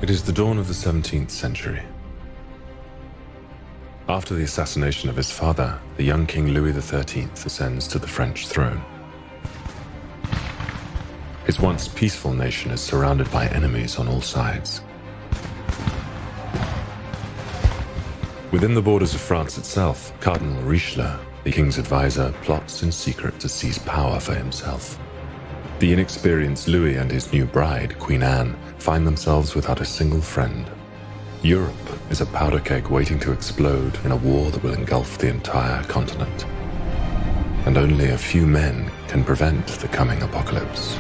It is the dawn of the 17th century. After the assassination of his father, the young King Louis XIII ascends to the French throne. His once peaceful nation is surrounded by enemies on all sides. Within the borders of France itself, Cardinal Richelieu, the king's advisor, plots in secret to seize power for himself. The inexperienced Louis and his new bride, Queen Anne, find themselves without a single friend. Europe is a powder keg waiting to explode in a war that will engulf the entire continent. And only a few men can prevent the coming apocalypse.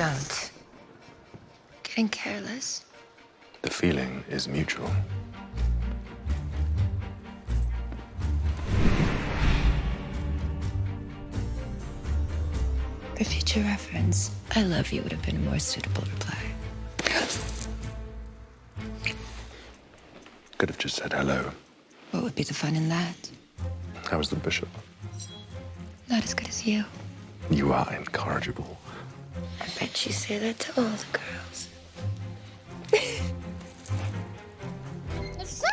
Don't. Getting careless. The feeling is mutual. For future reference, I love you would have been a more suitable reply. Could have just said hello. What would be the fun in that? How was the bishop? Not as good as you. You are incorrigible. I bet you say that to all the girls. Sir!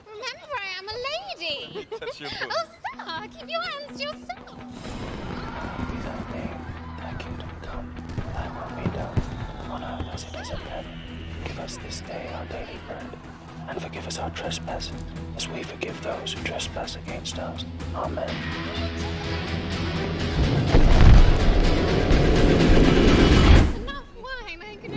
Remember, I am a lady! That's your book. Oh, sir! Keep your hands to yourself! Be thy name, thy kingdom come, thy will be done, on earth as it is in heaven. Give us this day our daily bread, and forgive us our trespasses, as we forgive those who trespass against us. Amen. Enough wine, I can...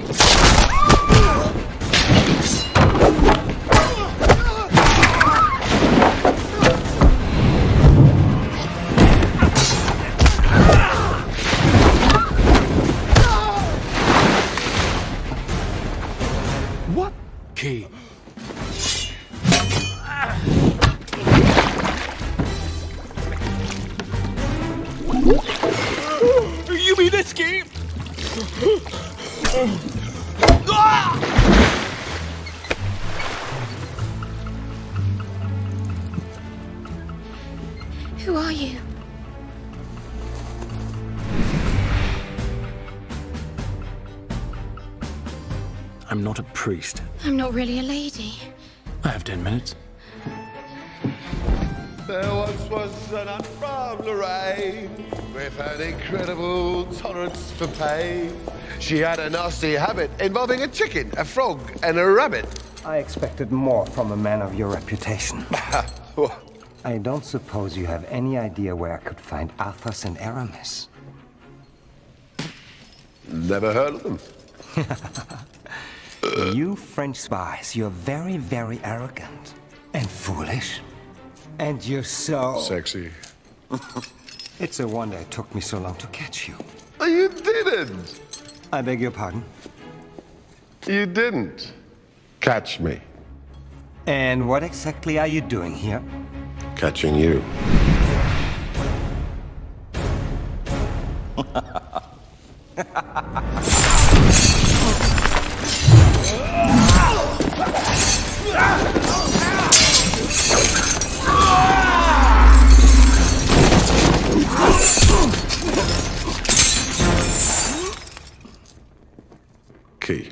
What key? You mean this key? Who are you? I'm not a priest. I'm not really a lady. I have 10 minutes. There once was an unbound Lorraine with an incredible tolerance for pain. She had a nasty habit involving a chicken, a frog, and a rabbit. I expected more from a man of your reputation. I don't suppose you have any idea where I could find Athos and Aramis. Never heard of them. You French spies, you're very, very arrogant. And foolish. And you're so... Sexy. It's a wonder it took me so long to catch you. Oh, you didn't. I beg your pardon? You didn't catch me. And what exactly are you doing here? Catching you. Key.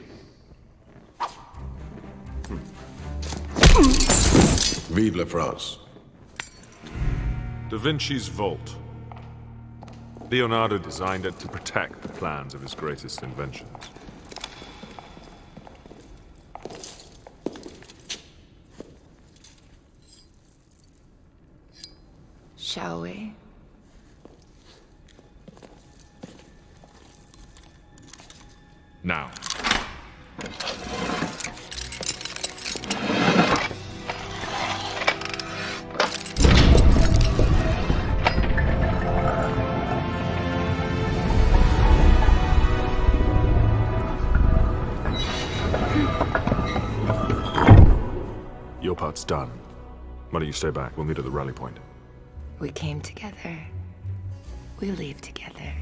Vive la France. Da Vinci's vault. Leonardo designed it to protect the plans of his greatest inventions. Shall we? Now. Your part's done. Why don't you stay back? We'll meet at the rally point. We came together. We leave together.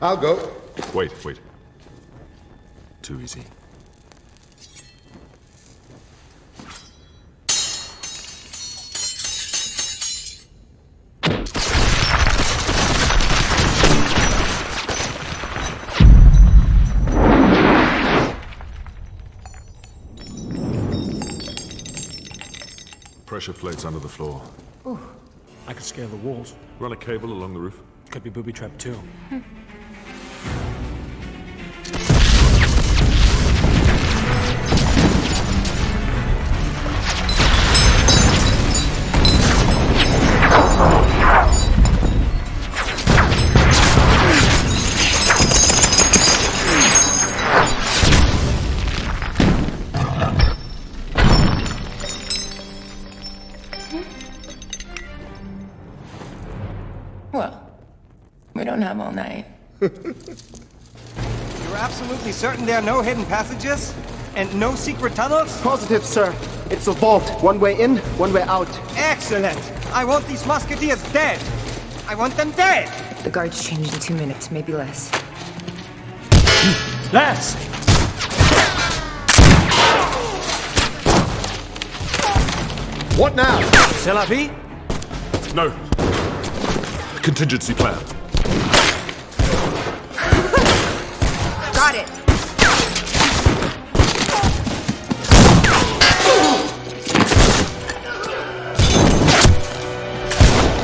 I'll go. Wait. Too easy. Pressure plates under the floor. Ooh. I could scale the walls. Run a cable along the roof. Could be booby-trapped too. Well, we don't have all night. You're absolutely certain there are no hidden passages? And no secret tunnels? Positive, sir. It's a vault. One way in, one way out. Excellent! I want these musketeers dead! I want them dead! The guards change in 2 minutes, maybe less. Lads! What now? C'est la vie? No. Contingency plan. Got it!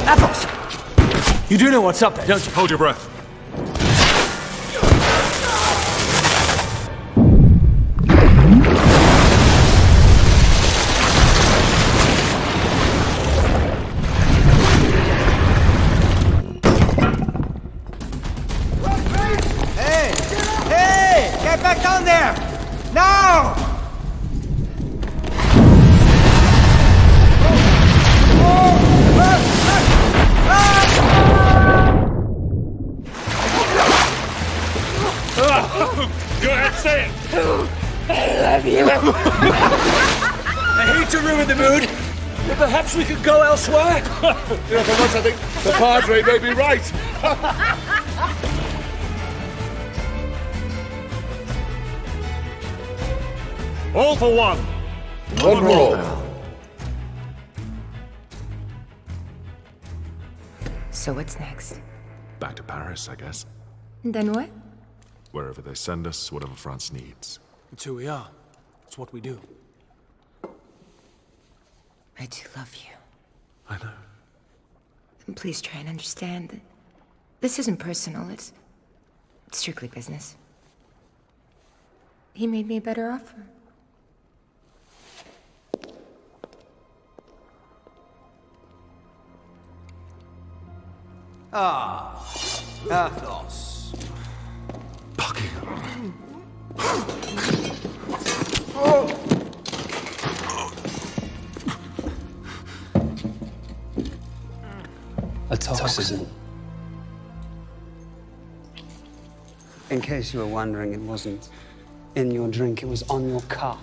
Athos! You do know what's up there, don't you? Hold your breath. Get back down there! Now! Go ahead, say it! I hate to ruin the mood, but perhaps we could go elsewhere? You know, for once I think the Padre may be right. All for one! One for all. So what's next? Back to Paris, I guess. And then what? Wherever they send us, whatever France needs. It's who we are. It's what we do. I do love you. I know. And please try and understand that this isn't personal, it's strictly business. He made me a better offer. Ah, Athos. Buckingham. A toxin. In case you were wondering, it wasn't in your drink, it was on your cup.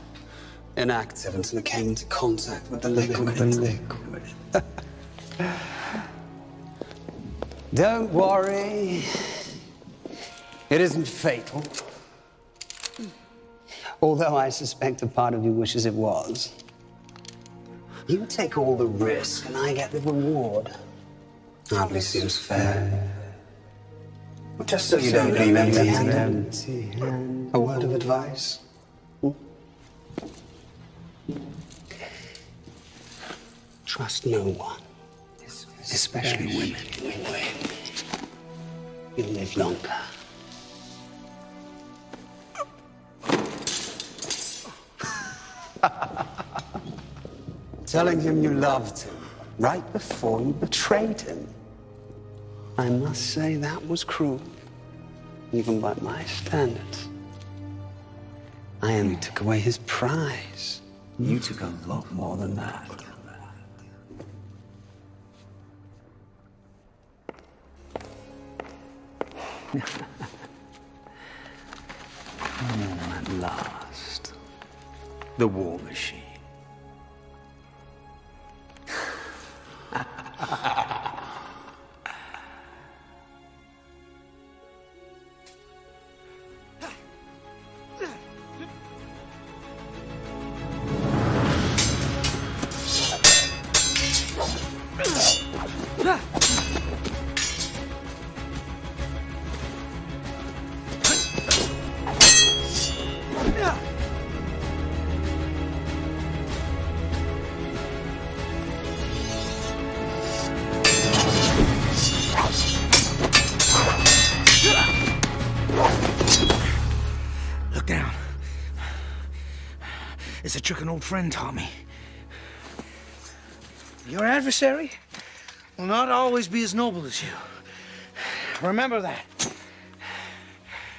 Inactive until it came into contact with the liquid. Don't worry. It isn't fatal. Although I suspect a part of you wishes it was. You take all the risk and I get the reward. Hardly seems fair. Just so you don't leave empty-handed. A word of advice? Trust no one, especially women. You'll live longer. Telling him you loved him right before you betrayed him. I must say that was cruel, even by my standards. I only took away his prize. You took a lot more than that. At last, the war machine. Look down. It's a trick an old friend taught me. Your adversary will not always be as noble as you. Remember that.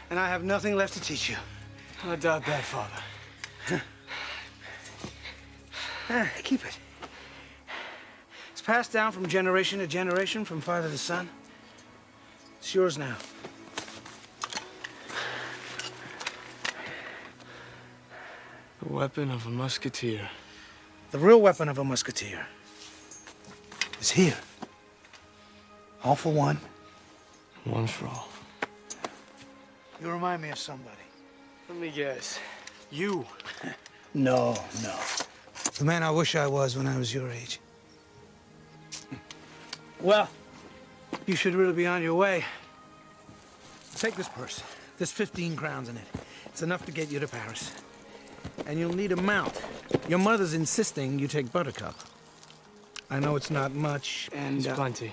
And I have nothing left to teach you. I doubt that, Father. Keep it. It's passed down from generation to generation, from father to son. It's yours now. The weapon of a musketeer. The real weapon of a musketeer is here. All for one. One for all. You remind me of somebody. Let me guess. You. No. The man I wish I was when I was your age. Well, you should really be on your way. Take this purse. There's 15 crowns in it. It's enough to get you to Paris. And you'll need a mount. Your mother's insisting you take Buttercup. I know it's not much, and... It's plenty.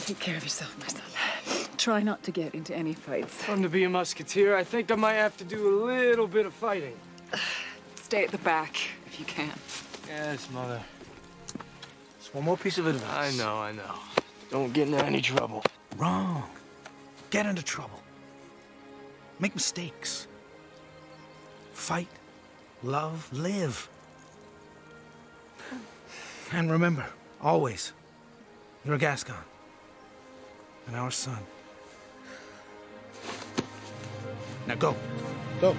Take care of yourself, my son. Try not to get into any fights. Fun to be a musketeer. I think I might have to do a little bit of fighting. Stay at the back, if you can. Yes, Mother. Just one more piece of advice. I know. Don't get into any trouble. Wrong. Get into trouble. Make mistakes. Fight, love, live. And remember, always, you're a Gascon. And our son. Now go. Go.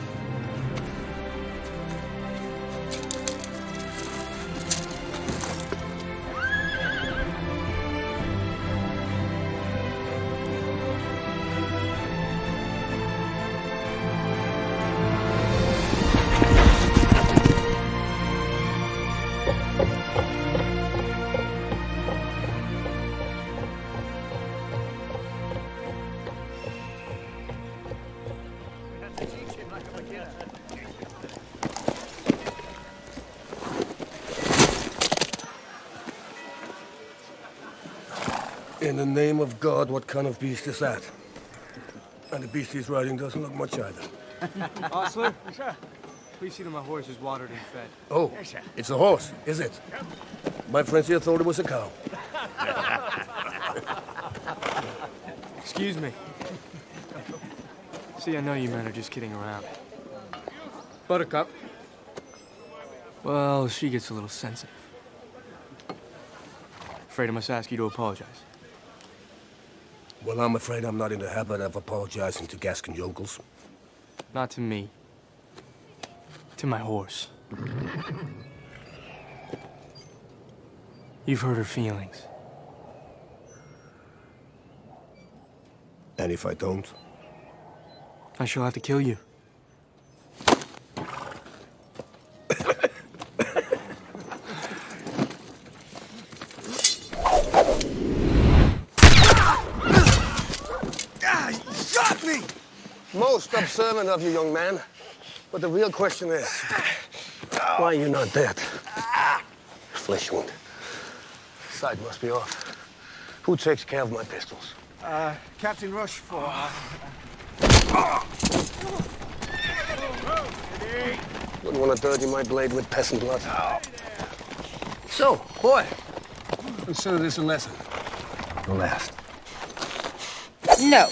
In the name of God, what kind of beast is that? And the beast he's riding doesn't look much either. Ostler? Please see that my horse is watered and fed. Oh, it's a horse, is it? My friends here thought it was a cow. Excuse me. See, I know you men are just kidding around. Buttercup. Well, she gets a little sensitive. Afraid I must ask you to apologize. Well, I'm afraid I'm not in the habit of apologizing to Gascon yokels. Not to me. To my horse. You've hurt her feelings. And if I don't? I shall have to kill you. Shot me! Most observant of you, young man. But the real question is, why are you not dead? Flesh wound. Sight must be off. Who takes care of my pistols? Captain Rochefort. Wouldn't want to dirty my blade with peasant blood. So, boy, consider this a lesson. The last. No.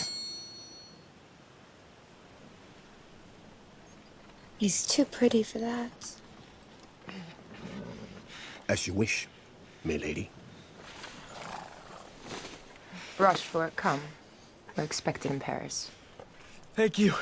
He's too pretty for that. As you wish, milady. Rochefort, come. We're expected in Paris. Thank you.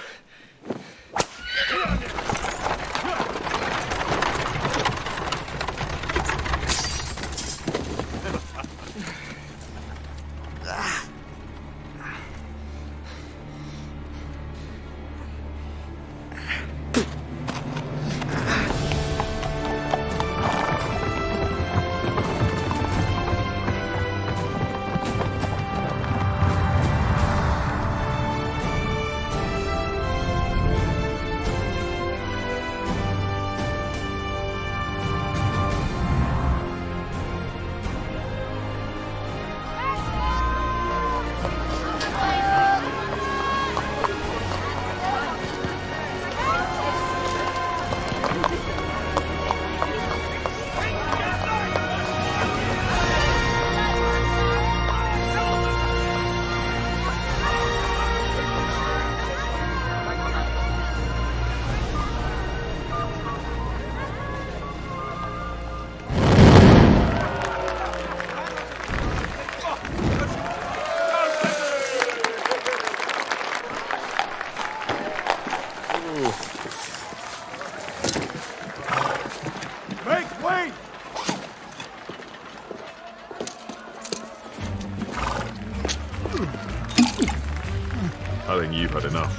I think you've had enough.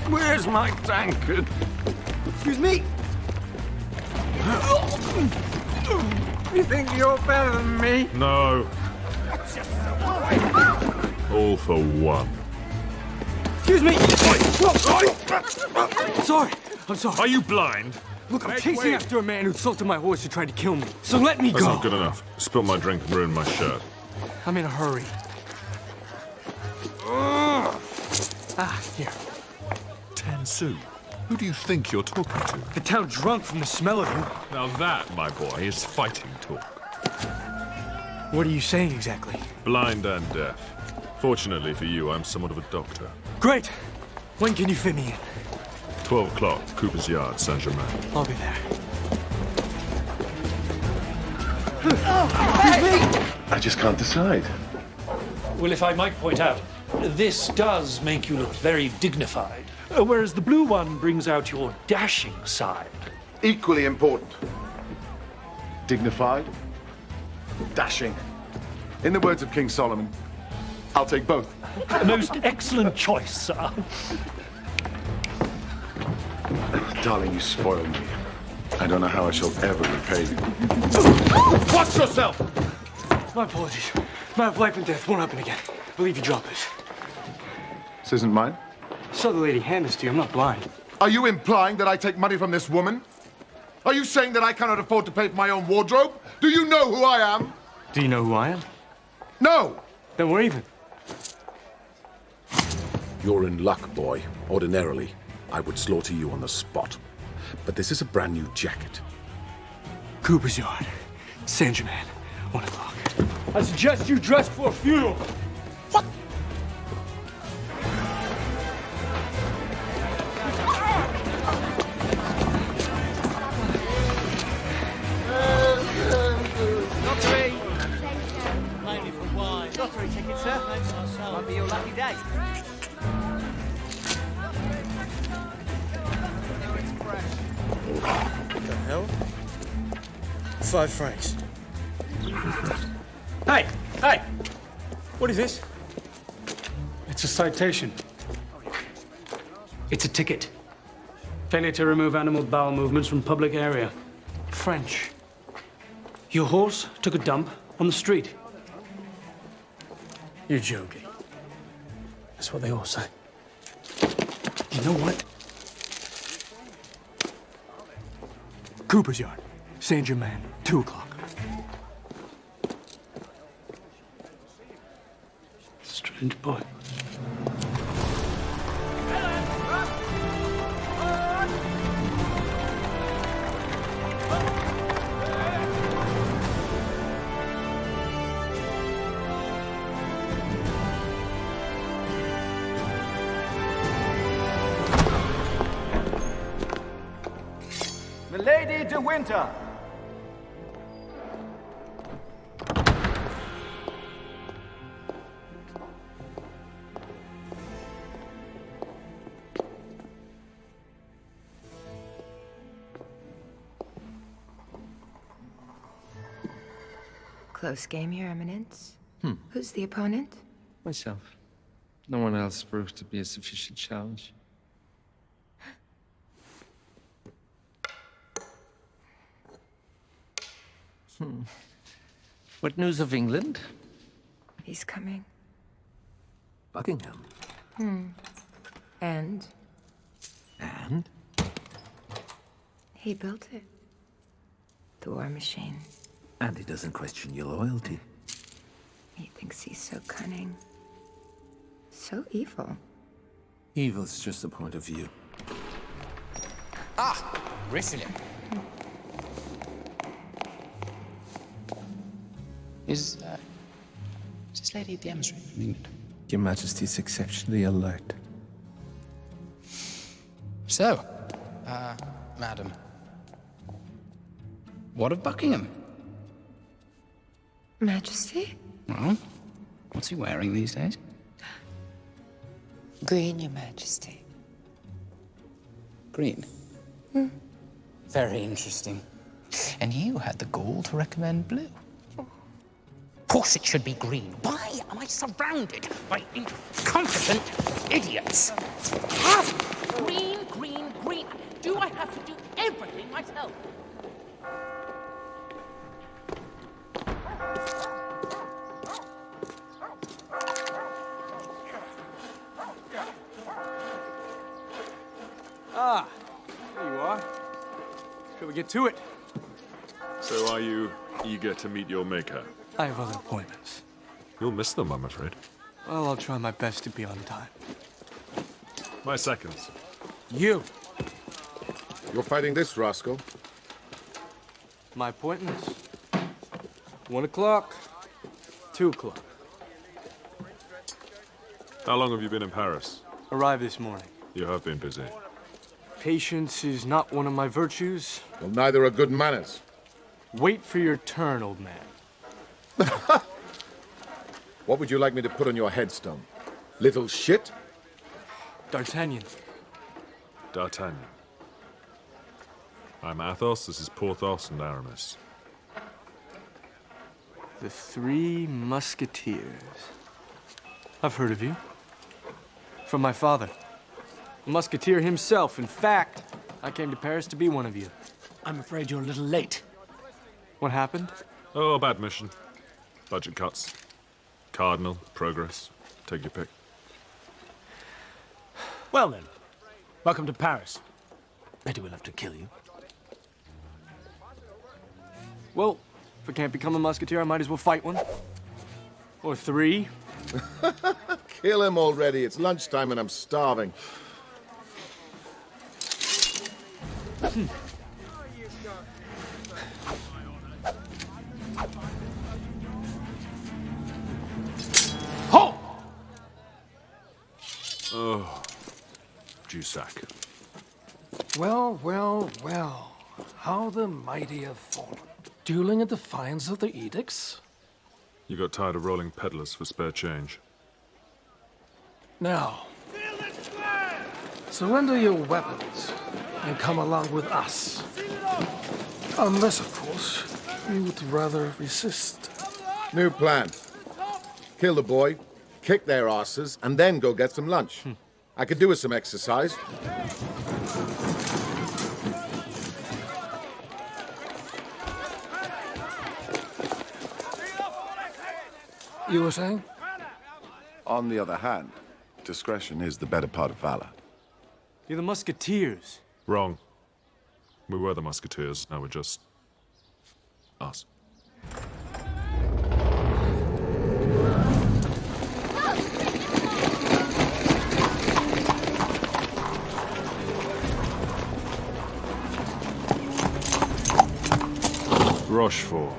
Where's my tankard? Excuse me? You think you're better than me? No. All for one. Excuse me! Sorry, I'm sorry. Are you blind? Look, I'm chasing after a man who assaulted my horse and tried to kill me. So let me That's go. not good enough. Spilt my drink and ruined my shirt. I'm in a hurry. Here. 10 sous. Who do you think you're talking to? The town drunk from the smell of you. Now that, my boy, is fighting talk. What are you saying exactly? Blind and deaf. Fortunately for you, I'm somewhat of a doctor. Great. When can you fit me in? 12 o'clock, Cooper's Yard, Saint-Germain. I'll be there. I just can't decide. Well, if I might point out, this does make you look very dignified, whereas the blue one brings out your dashing side. Equally important. Dignified, dashing. In the words of King Solomon, I'll take both. A most excellent choice, sir. Darling, you spoiled me. I don't know how I shall ever repay you. Watch yourself! My apologies. Matter of life and death won't happen again. I believe you drop this. This isn't mine? Saw the lady hand this to you. I'm not blind. Are you implying that I take money from this woman? Are you saying that I cannot afford to pay for my own wardrobe? Do you know who I am? Do you know who I am? No! Then we're even. You're in luck, boy. Ordinarily, I would slaughter you on the spot. But this is a brand new jacket. Cooper's Yard. Saint-Germain. 1 o'clock. I suggest you dress for a funeral. What? Lottery! Mainly for wine. Lottery ticket, sir. Might be your lucky day. What the hell? 5 francs. Hey! Hey! What is this? It's a citation. It's a ticket. Failure to remove animal bowel movements from public area. French. Your horse took a dump on the street. You're joking. That's what they all say. You know what? Cooper's Yard, Saint-Germain, 2 o'clock. Strange boy. Milady de Winter. Close game, Your Eminence. Who's the opponent? Myself. No one else proved to be a sufficient challenge. What news of England? He's coming. Buckingham. And And? he built it. The war machine. And he doesn't question your loyalty. He thinks he's so cunning. So evil. Evil's just a point of view. Ah! Richelieu. Is this lady demonstrating in England? Your Majesty's exceptionally alert. So, madam, what of Buckingham? Majesty? Well, what's he wearing these days? Green, Your Majesty. Green. Very interesting. And you had the gall to recommend blue. Of course it should be green. Why am I surrounded by incompetent idiots? Green, green, green. Do I have to do everything myself? Ah, there you are. Shall we get to it? So are you eager to meet your maker? I have other appointments. You'll miss them, I'm afraid. Well, I'll try my best to be on time. My seconds. You. You're fighting this rascal? My appointments. 1 o'clock, 2 o'clock. How long have you been in Paris? Arrived this morning. You have been busy. Patience is not one of my virtues. Well, neither are good manners. Wait for your turn, old man. What would you like me to put on your headstone? Little shit? D'Artagnan. D'Artagnan. I'm Athos, this is Porthos and Aramis. The 3 Musketeers. I've heard of you. From my father. A musketeer himself. In fact, I came to Paris to be one of you. I'm afraid you're a little late. What happened? Oh, a bad mission. Budget cuts. Cardinal, progress. Take your pick. Well then, welcome to Paris. Pity we'll have to kill you. Well, if I can't become a musketeer, I might as well fight one. Or 3. Kill him already. It's lunchtime and I'm starving. Halt! Oh, Jussac. Well, well, well. How the mighty have fallen. Dueling in defiance of the edicts? You got tired of rolling peddlers for spare change. Now, surrender your weapons and come along with us. Unless, of course, You would rather resist. New plan. Kill the boy, kick their asses, and then go get some lunch. I could do with some exercise. You were saying? On the other hand, discretion is the better part of valor. You're the Musketeers. Wrong. We were the Musketeers, now we're just... us. Rochefort.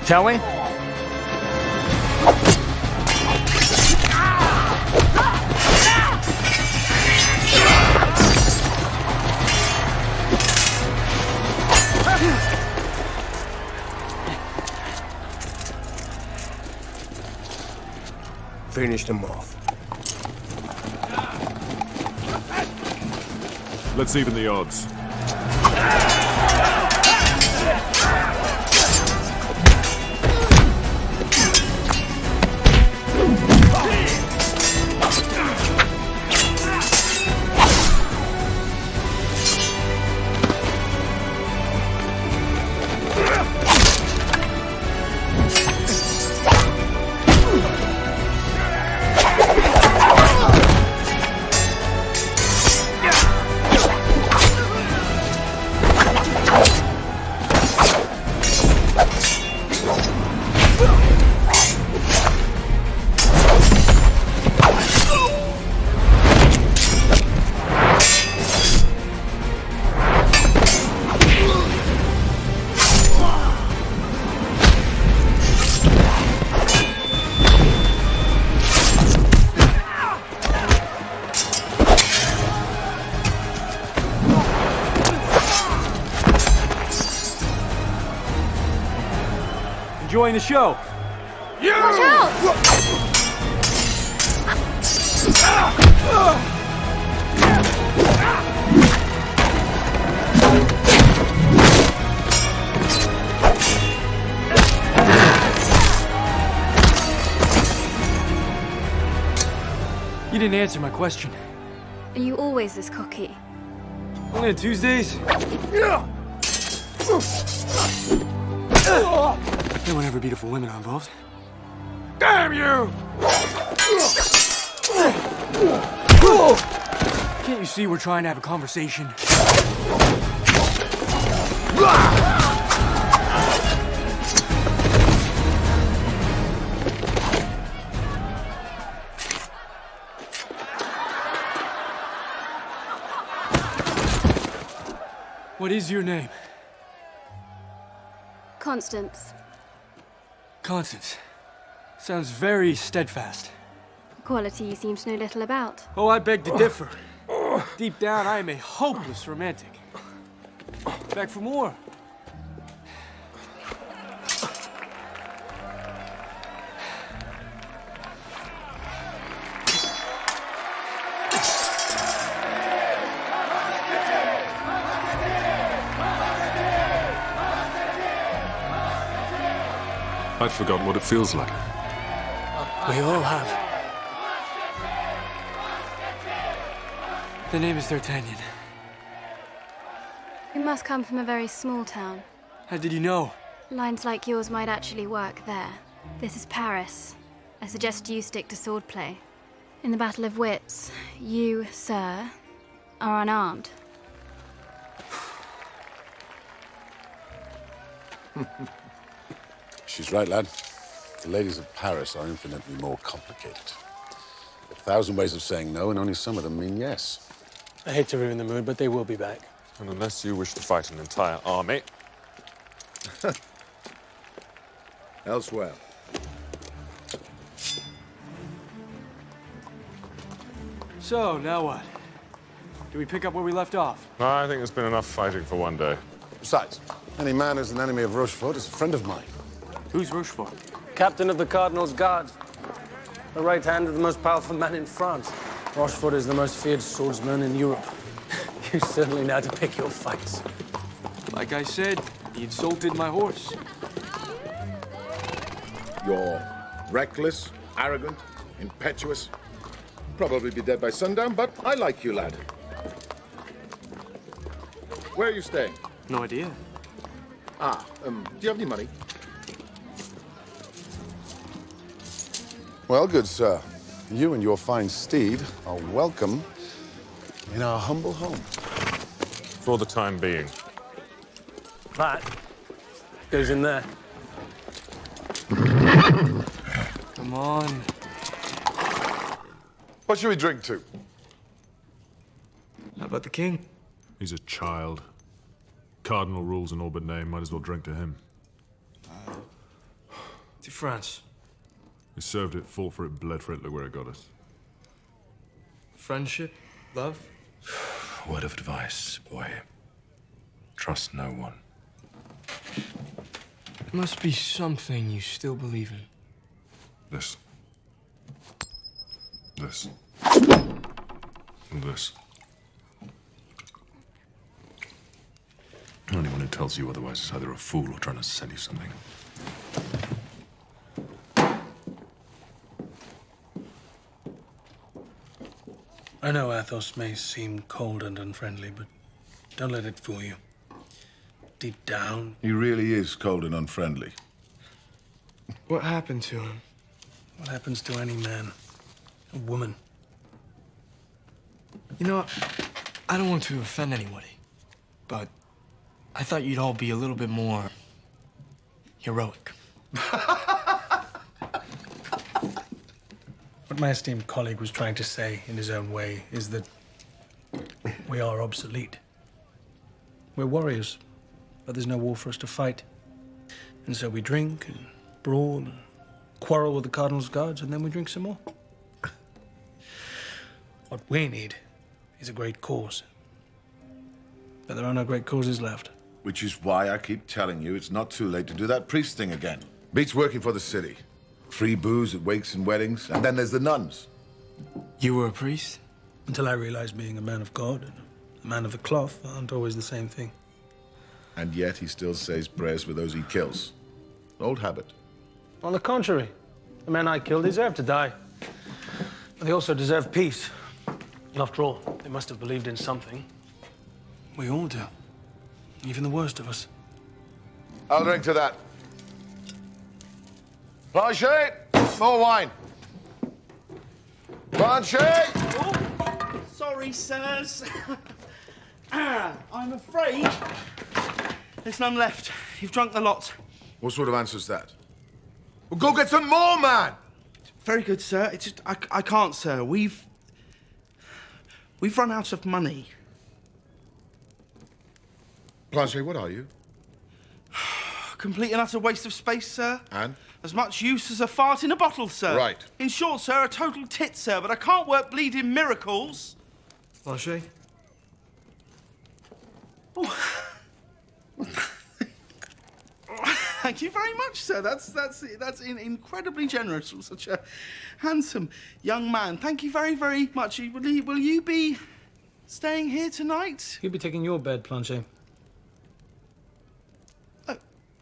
Shall we? Finish them off. Let's even the odds. Enjoying the show? Yeah! Watch out! You didn't answer my question. Are you always this cocky? Only on Tuesdays? There were never beautiful women involved. Damn you! Can't you see we're trying to have a conversation? What is your name? Constance. Constance. Sounds very steadfast. A quality you seem to know little about. Oh, I beg to differ. Deep down, I am a hopeless romantic. Back for more. I've forgotten what it feels like. We all have. The name is D'Artagnan. You must come from a very small town. How did you know? Lines like yours might actually work there. This is Paris. I suggest you stick to swordplay. In the Battle of Wits, you, sir, are unarmed. She's right, lad. The ladies of Paris are infinitely more complicated. A thousand ways of saying no, and only some of them mean yes. I hate to ruin the mood, but they will be back. And unless you wish to fight an entire army... Elsewhere. So, now what? Do we pick up where we left off? I think there's been enough fighting for one day. Besides, any man who's an enemy of Rochefort is a friend of mine. Who's Rochefort? Captain of the Cardinal's Guard. The right hand of the most powerful man in France. Rochefort is the most feared swordsman in Europe. You certainly know how to pick your fights. Like I said, he insulted my horse. You're reckless, arrogant, impetuous. Probably be dead by sundown, but I like you, lad. Where are you staying? No idea. Do you have any money? Well, good sir, you and your fine steed are welcome in our humble home. For the time being. That goes in there. Come on. What should we drink to? How about the king? He's a child. Cardinal rules in all but name. Might as well drink to him. To France. We served it, fought for it, bled for it. Look where it got us. Friendship? Love? Word of advice, boy. Trust no one. There must be something you still believe in. This. This. And this. Anyone who tells you otherwise is either a fool or trying to sell you something. I know Athos may seem cold and unfriendly, but don't let it fool you. Deep down... He really is cold and unfriendly. What happened to him? What happens to any man? A woman. You know, I don't want to offend anybody, but I thought you'd all be a little bit more heroic. What my esteemed colleague was trying to say in his own way is that we are obsolete. We're warriors, but there's no war for us to fight. And so we drink and brawl and quarrel with the Cardinal's guards, and then we drink some more. What we need is a great cause. But there are no great causes left. Which is why I keep telling you it's not too late to do that priest thing again. Beats working for the city. Free booze at wakes and weddings, and then there's the nuns. You were a priest? Until I realized being a man of God and a man of the cloth aren't always the same thing. And yet he still says prayers for those he kills. Old habit. On the contrary, the men I killed deserve to die. But they also deserve peace. After all, they must have believed in something. We all do. Even the worst of us. I'll drink to that. Planchet, more wine. Planchet! Oh, sorry, sirs. I'm afraid there's none left. You've drunk the lot. What sort of answer's that? Well, go get some more, man! Very good, sir. It's just, I can't, sir. We've run out of money. Planchet, what are you? Complete and utter waste of space, sir. And? As much use as a fart in a bottle, sir. Right. In short, sir, a total tit, sir, but I can't work bleeding miracles. Planchet? Oh. Thank you very much, sir. That's incredibly generous from such a handsome young man. Thank you very, very much. Will you be staying here tonight? You'll be taking your bed, Planchet. Oh,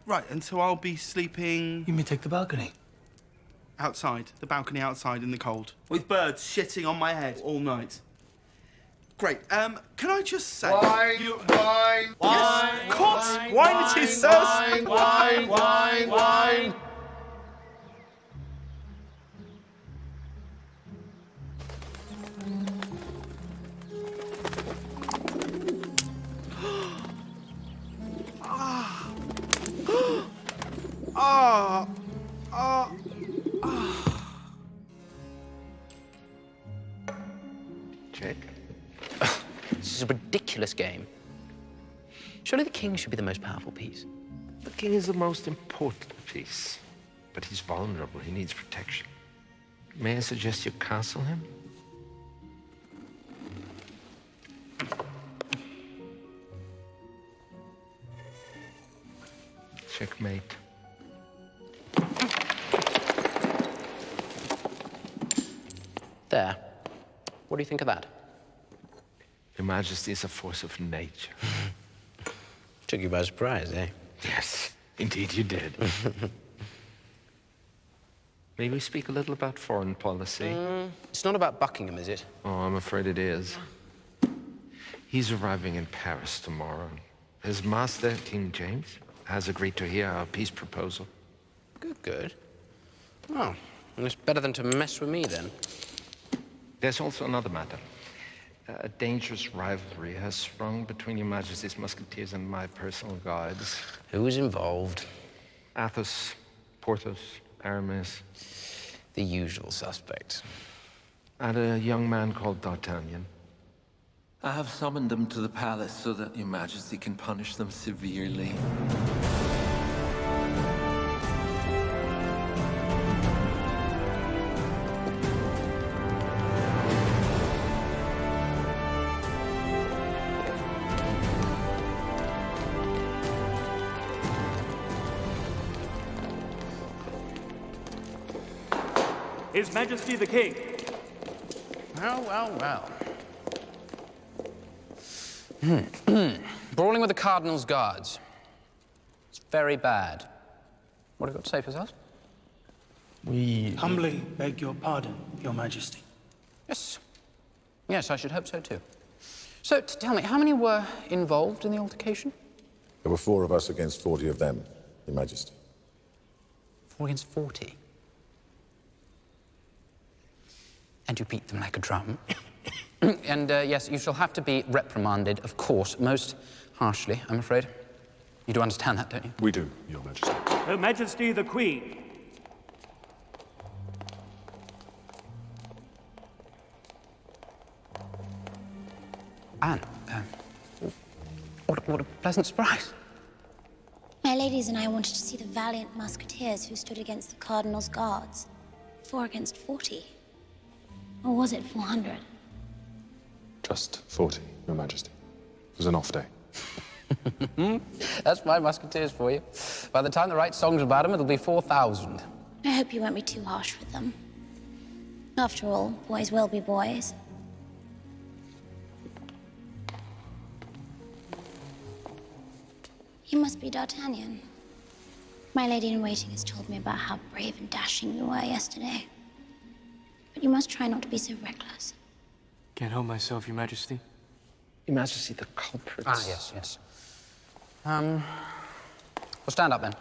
right, and so I'll be sleeping... You may take the balcony. Outside. The balcony outside in the cold. With birds shitting on my head all night. Great. Can I just say... Wine, wine, yes, of course. Wine it is, sirs. Wine. logic. This is a ridiculous game. Surely the king should be the most powerful piece. The king is the most important piece, but he's vulnerable. He needs protection. May I suggest you castle him? Checkmate. There. What do you think of that? Your Majesty is a force of nature. Took you by surprise, eh? Yes, indeed you did. May we speak a little about foreign policy? It's not about Buckingham, is it? Oh, I'm afraid it is. He's arriving in Paris tomorrow. His master, King James, has agreed to hear our peace proposal. Good, good. Oh, well, it's better than to mess with me, then. There's also another matter. A dangerous rivalry has sprung between Your Majesty's musketeers and my personal guards. Who's involved? Athos, Porthos, Aramis. The usual suspects. And a young man called D'Artagnan. I have summoned them to the palace so that Your Majesty can punish them severely. His Majesty the King. Well, well, well. Brawling with the Cardinal's guards. It's very bad. What have you got to say for yourselves? We humbly beg your pardon, Your Majesty. Yes. Yes, I should hope so too. So, tell me, how many were involved in the altercation? There were 4 of us against 40 of them, Your Majesty. 4 against 40? And you beat them like a drum. And yes, you shall have to be reprimanded, of course, most harshly, I'm afraid. You do understand that, don't you? We do, Your Majesty. Her Majesty the Queen. Anne, what a pleasant surprise. My ladies and I wanted to see the valiant musketeers who stood against the Cardinal's guards. 4 against 40. Or was it 400? Just 40, Your Majesty. It was an off day. That's my musketeers for you. By the time the right song's about them, it'll be 4,000. I hope you won't be too harsh with them. After all, boys will be boys. You must be D'Artagnan. My lady-in-waiting has told me about how brave and dashing you were yesterday. But you must try not to be so reckless. Can't help myself, Your Majesty. Your Majesty, the culprits. Ah, yes, yes. Well, stand up then.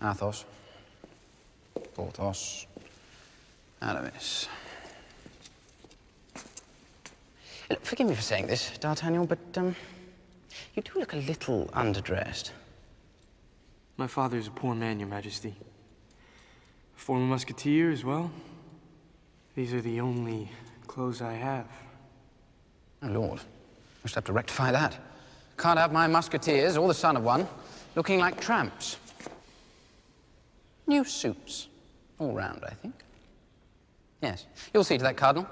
Athos. Porthos. Aramis. Look, forgive me for saying this, D'Artagnan, but, you do look a little underdressed. My father is a poor man, Your Majesty. A former musketeer as well. These are the only clothes I have. Oh, Lord. I should have to rectify that. Can't have my musketeers, or the son of one, looking like tramps. New suits. All round, I think. Yes. You'll see to that, Cardinal.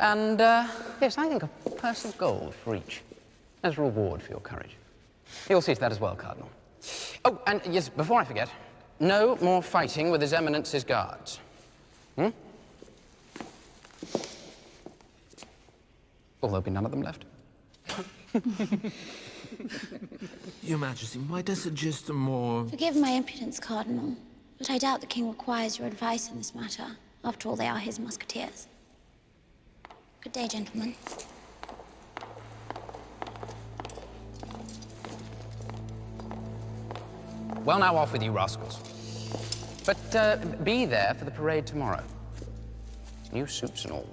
And, yes, I think a purse of gold for each, as a reward for your courage. You'll see to that as well, Cardinal. Oh, and yes, before I forget, no more fighting with His Eminence's guards. Hmm? Will there be none of them left? Your Majesty, might I suggest a more... Forgive my impudence, Cardinal, but I doubt the King requires your advice in this matter. After all, they are his musketeers. Good day, gentlemen. Well, now off with you, rascals. But be there for the parade tomorrow. New suits and all.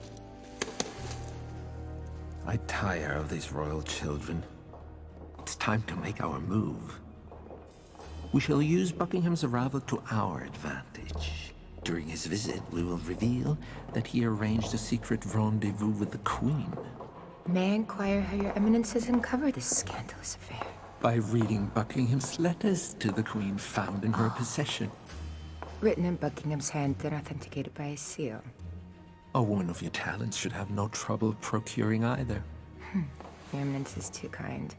I tire of these royal children. It's time to make our move. We shall use Buckingham's arrival to our advantage. During his visit, we will reveal that he arranged a secret rendezvous with the Queen. May I inquire how your eminence has uncovered this scandalous affair? By reading Buckingham's letters to the Queen found in her possession. Written in Buckingham's hand and authenticated by a seal. A woman of your talents should have no trouble procuring either. Your eminence is too kind.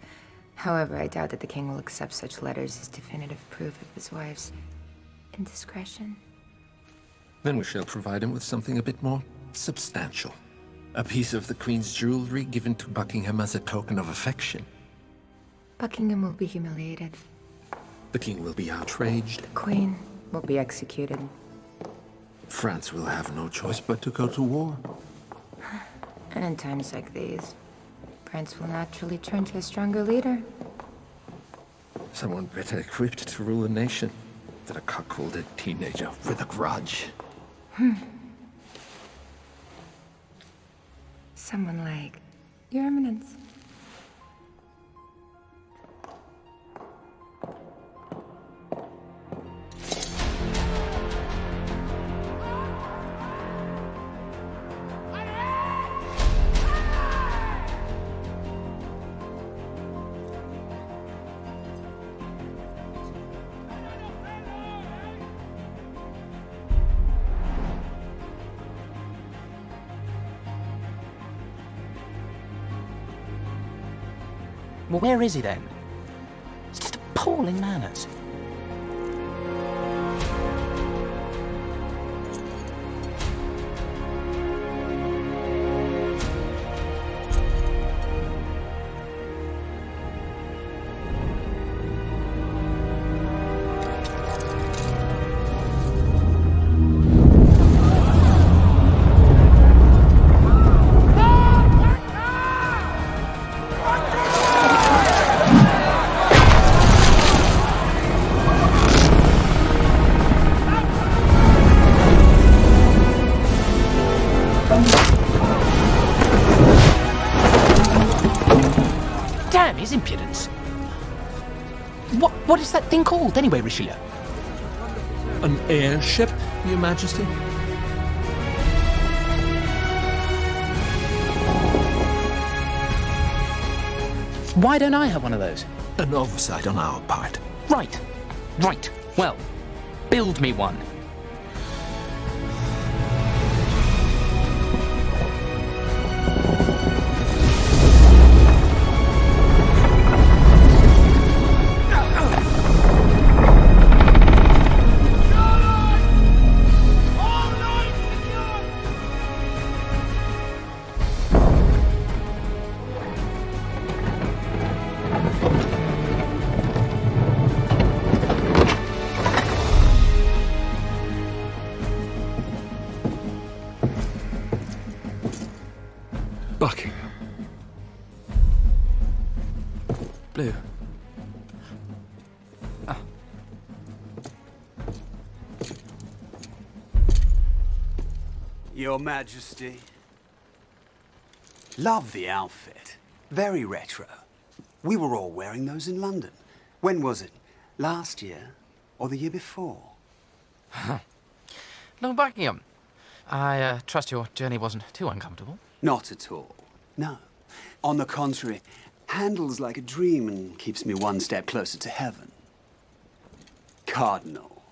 However, I doubt that the king will accept such letters as definitive proof of his wife's indiscretion. Then we shall provide him with something a bit more substantial. A piece of the Queen's jewelry given to Buckingham as a token of affection. Buckingham will be humiliated. The king will be outraged. The Queen will be executed. France will have no choice but to go to war. And in times like these, France will naturally turn to a stronger leader. Someone better equipped to rule a nation than a cuckolded teenager with a grudge. Someone like your eminence. Well, where is he then? It's just appalling manners. Damn his impudence. What is that thing called anyway, Richelieu? An airship, Your Majesty? Why don't I have one of those? An oversight on our part. Right. Well, build me one. Buckingham. Blue. Your Majesty. Love the outfit. Very retro. We were all wearing those in London. When was it? Last year? Or the year before? Lord Buckingham, I trust your journey wasn't too uncomfortable. Not at all. No. On the contrary, handles like a dream and keeps me one step closer to heaven. Cardinal.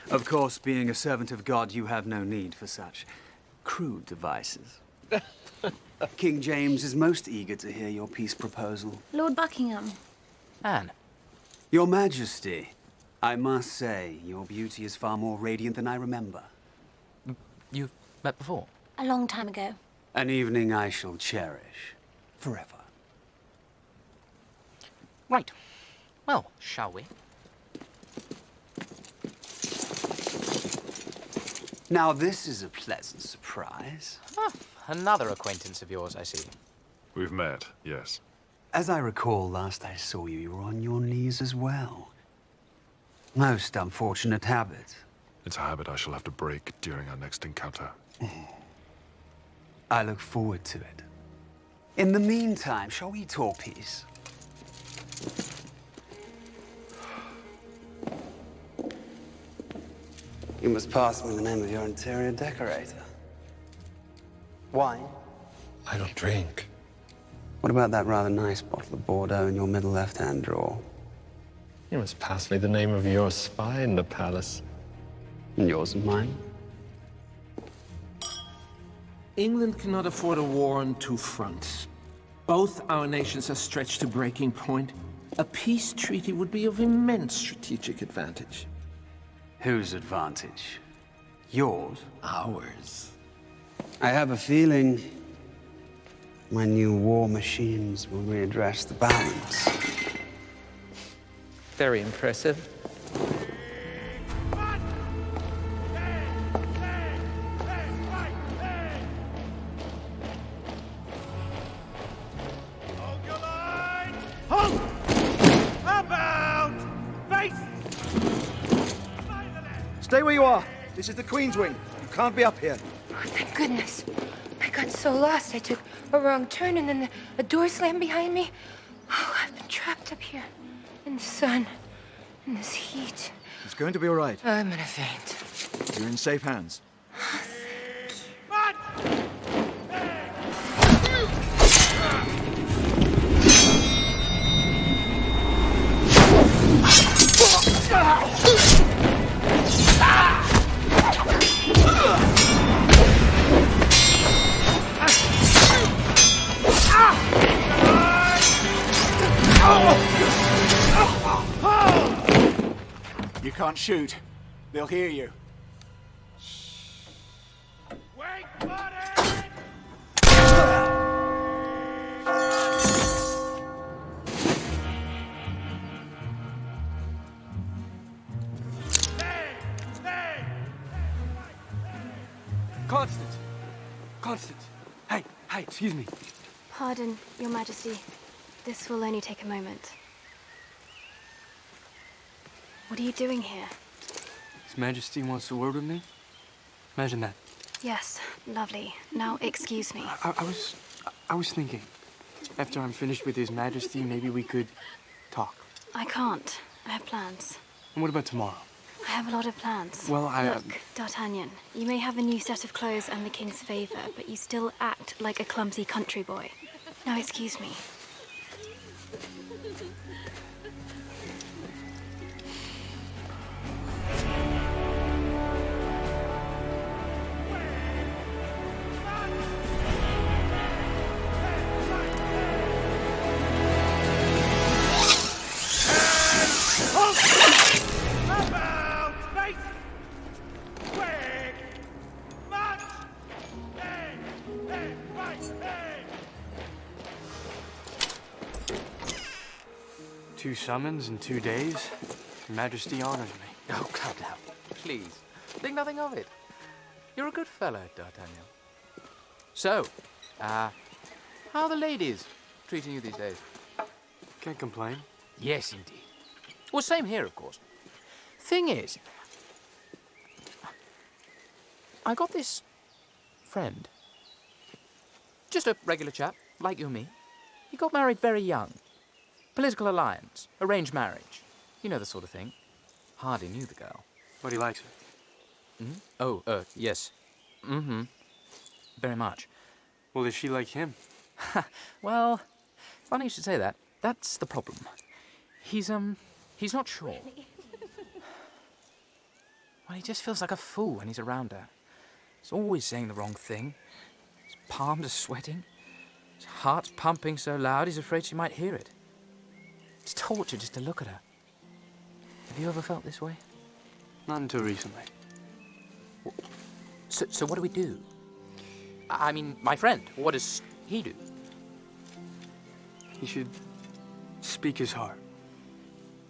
Of course, being a servant of God, you have no need for such crude devices. King James is most eager to hear your peace proposal. Lord Buckingham. Anne. Your Majesty, I must say, your beauty is far more radiant than I remember. You've met before? A long time ago. An evening I shall cherish forever. Right. Well, shall we? Now, this is a pleasant surprise. Ah, another acquaintance of yours, I see. We've met, yes. As I recall, last I saw you, you were on your knees as well. Most unfortunate habit. It's a habit I shall have to break during our next encounter. I look forward to it. In the meantime, shall we talk peace? You must pass me the name of your interior decorator. Wine? I don't drink. What about that rather nice bottle of Bordeaux in your middle left-hand drawer? You must pass me the name of your spy in the palace. And yours and mine? England cannot afford a war on two fronts. Both our nations are stretched to breaking point. A peace treaty would be of immense strategic advantage. Whose advantage? Yours? Ours. I have a feeling my new war machines will readdress the balance. Very impressive. Stay where you are. This is the Queen's Wing. You can't be up here. Oh, thank goodness. I got so lost, I took a wrong turn and then a door slammed behind me. Oh, I've been trapped up here in the sun, in this heat. It's going to be all right. I'm gonna faint. You're in safe hands. You can't shoot. They'll hear you. Constance! Constance! Hey, excuse me. Pardon, Your Majesty. This will only take a moment. What are you doing here? His Majesty wants a word with me? Imagine that. Yes, lovely. Now, excuse me. I was thinking, after I'm finished with His Majesty, maybe we could talk. I can't. I have plans. And what about tomorrow? I have a lot of plans. Well, Look, D'Artagnan, you may have a new set of clothes and the King's favor, but you still act like a clumsy country boy. Now, excuse me. Two summons in 2 days. Your Majesty honors me. Oh, come now. Please. Think nothing of it. You're a good fellow, D'Artagnan. So, how are the ladies treating you these days? Can't complain. Yes, indeed. Well, same here, of course. Thing is, I got this friend. Just a regular chap, like you and me. He got married very young. Political alliance, arranged marriage. You know the sort of thing. Hardly knew the girl. But he likes her. Mm-hmm. Oh, yes. Mm-hmm. Very much. Well, does she like him? Well, funny you should say that. That's the problem. He's not sure. Well, he just feels like a fool when he's around her. He's always saying the wrong thing. His palms are sweating. His heart's pumping so loud he's afraid she might hear it. It's torture just to look at her. Have you ever felt this way? Not until recently. So what do we do? I mean, my friend, what does he do? He should speak his heart.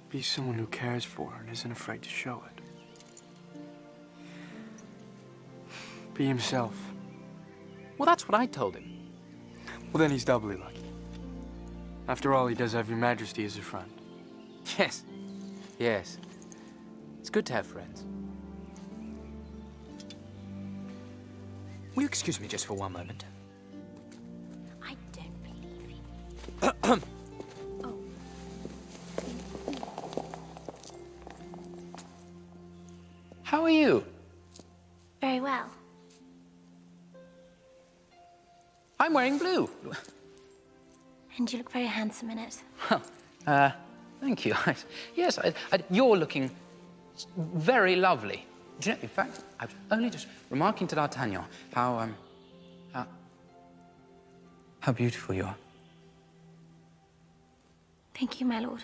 Be someone who cares for her and isn't afraid to show it. Be himself. Well, that's what I told him. Well, then he's doubly lucky. After all, he does have Your Majesty as a friend. Yes. Yes. It's good to have friends. Will you excuse me just for one moment? I don't believe How are you? Very well. I'm wearing blue. And you look very handsome in it. Thank you. Yes, you're looking very lovely. Do you know, in fact, I was only just remarking to D'Artagnan how beautiful you are. Thank you, my lord.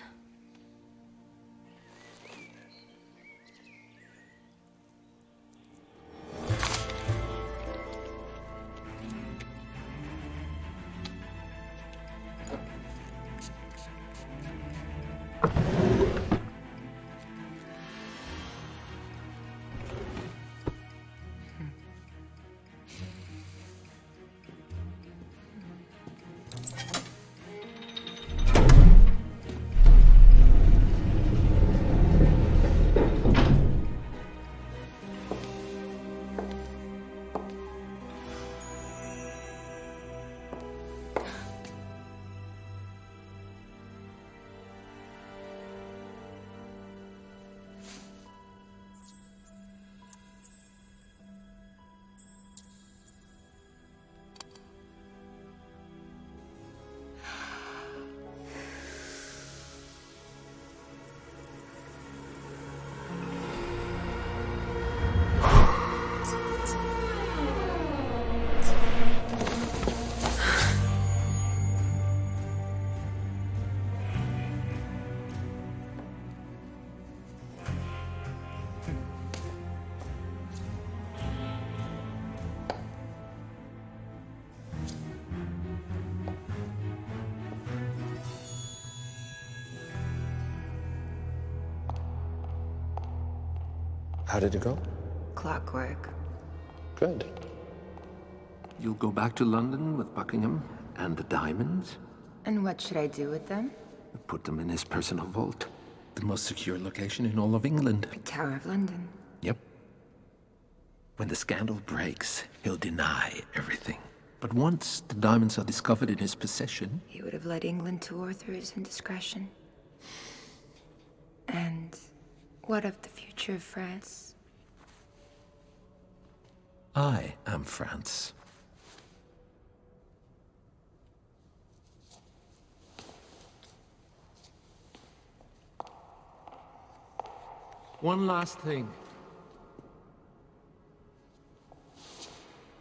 How did it go? Clockwork. Good. You'll go back to London with Buckingham and the diamonds? And what should I do with them? Put them in his personal vault. The most secure location in all of England. The Tower of London. Yep. When the scandal breaks, he'll deny everything. But once the diamonds are discovered in his possession... He would have led England to war through his indiscretion. And what of the future of France? I am France. One last thing.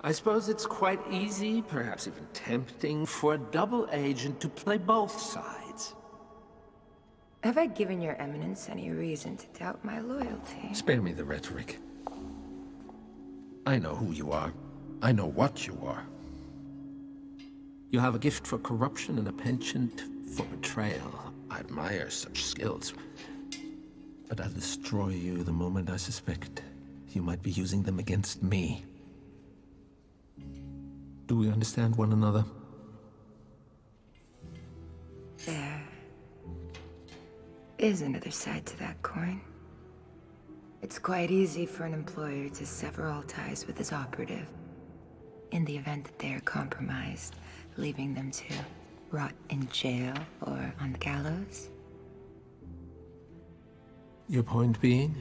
I suppose it's quite easy, perhaps even tempting, for a double agent to play both sides. Have I given your eminence any reason to doubt my loyalty? Spare me the rhetoric. I know who you are. I know what you are. You have a gift for corruption and a penchant for betrayal. I admire such skills. But I'll destroy you the moment I suspect you might be using them against me. Do we understand one another? There is another side to that coin. It's quite easy for an employer to sever all ties with his operative in the event that they are compromised, leaving them to rot in jail or on the gallows. Your point being?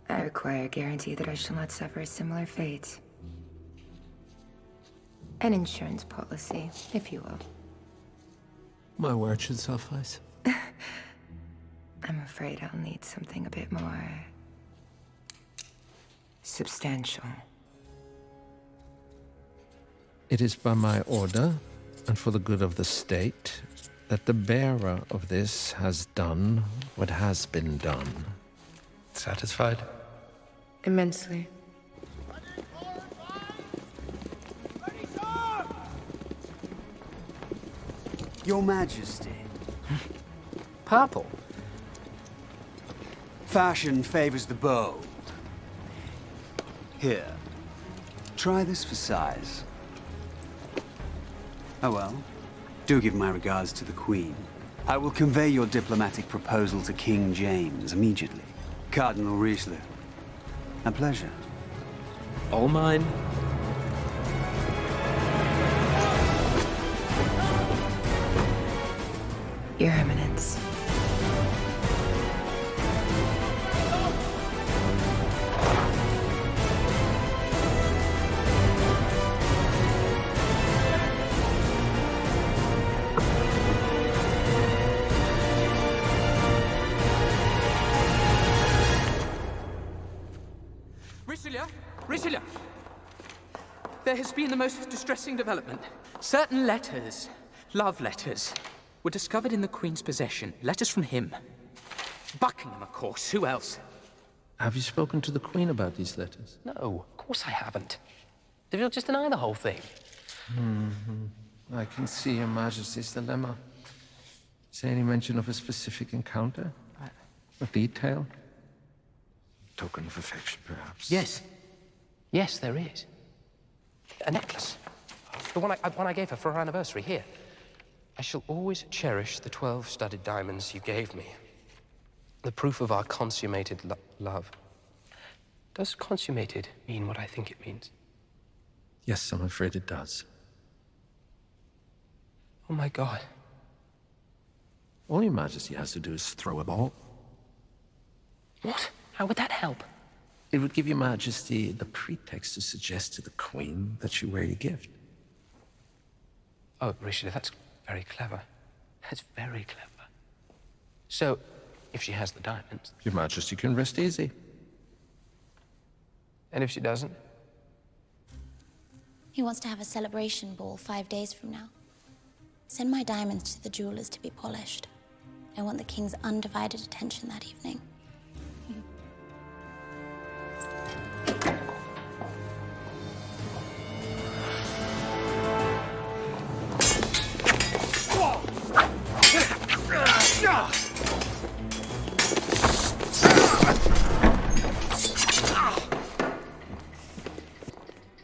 I require a guarantee that I shall not suffer a similar fate. An insurance policy, if you will. My word should suffice. I'm afraid I'll need something a bit more substantial. It is by my order, and for the good of the state, that the bearer of this has done what has been done. Satisfied? Immensely. Your Majesty. Purple. Fashion favors the bold. Here. Try this for size. Oh well. Do give my regards to the Queen. I will convey your diplomatic proposal to King James immediately. Cardinal Richelieu. A pleasure. All mine. Your Eminence. Richelieu! There has been the most distressing development. Certain letters, love letters, were discovered in the Queen's possession. Letters from him. Buckingham, of course. Who else? Have you spoken to the Queen about these letters? No, of course I haven't. Did you just deny the whole thing? I can see Your Majesty's dilemma. Is there any mention of a specific encounter? A detail? Token of affection, perhaps? Yes. Yes, there is. A necklace. The one I gave her for her anniversary. Here. I shall always cherish the 12 studded diamonds you gave me. The proof of our consummated love. Does consummated mean what I think it means? Yes, I'm afraid it does. Oh my God. All Your Majesty has to do is throw a ball. What? How would that help? It would give Your Majesty the pretext to suggest to the Queen that you wear your gift. Oh, Richelieu, that's very clever. That's very clever. So, if she has the diamonds... Your Majesty can rest easy. And if she doesn't? He wants to have a celebration ball 5 days from now. Send my diamonds to the jewelers to be polished. I want the king's undivided attention that evening.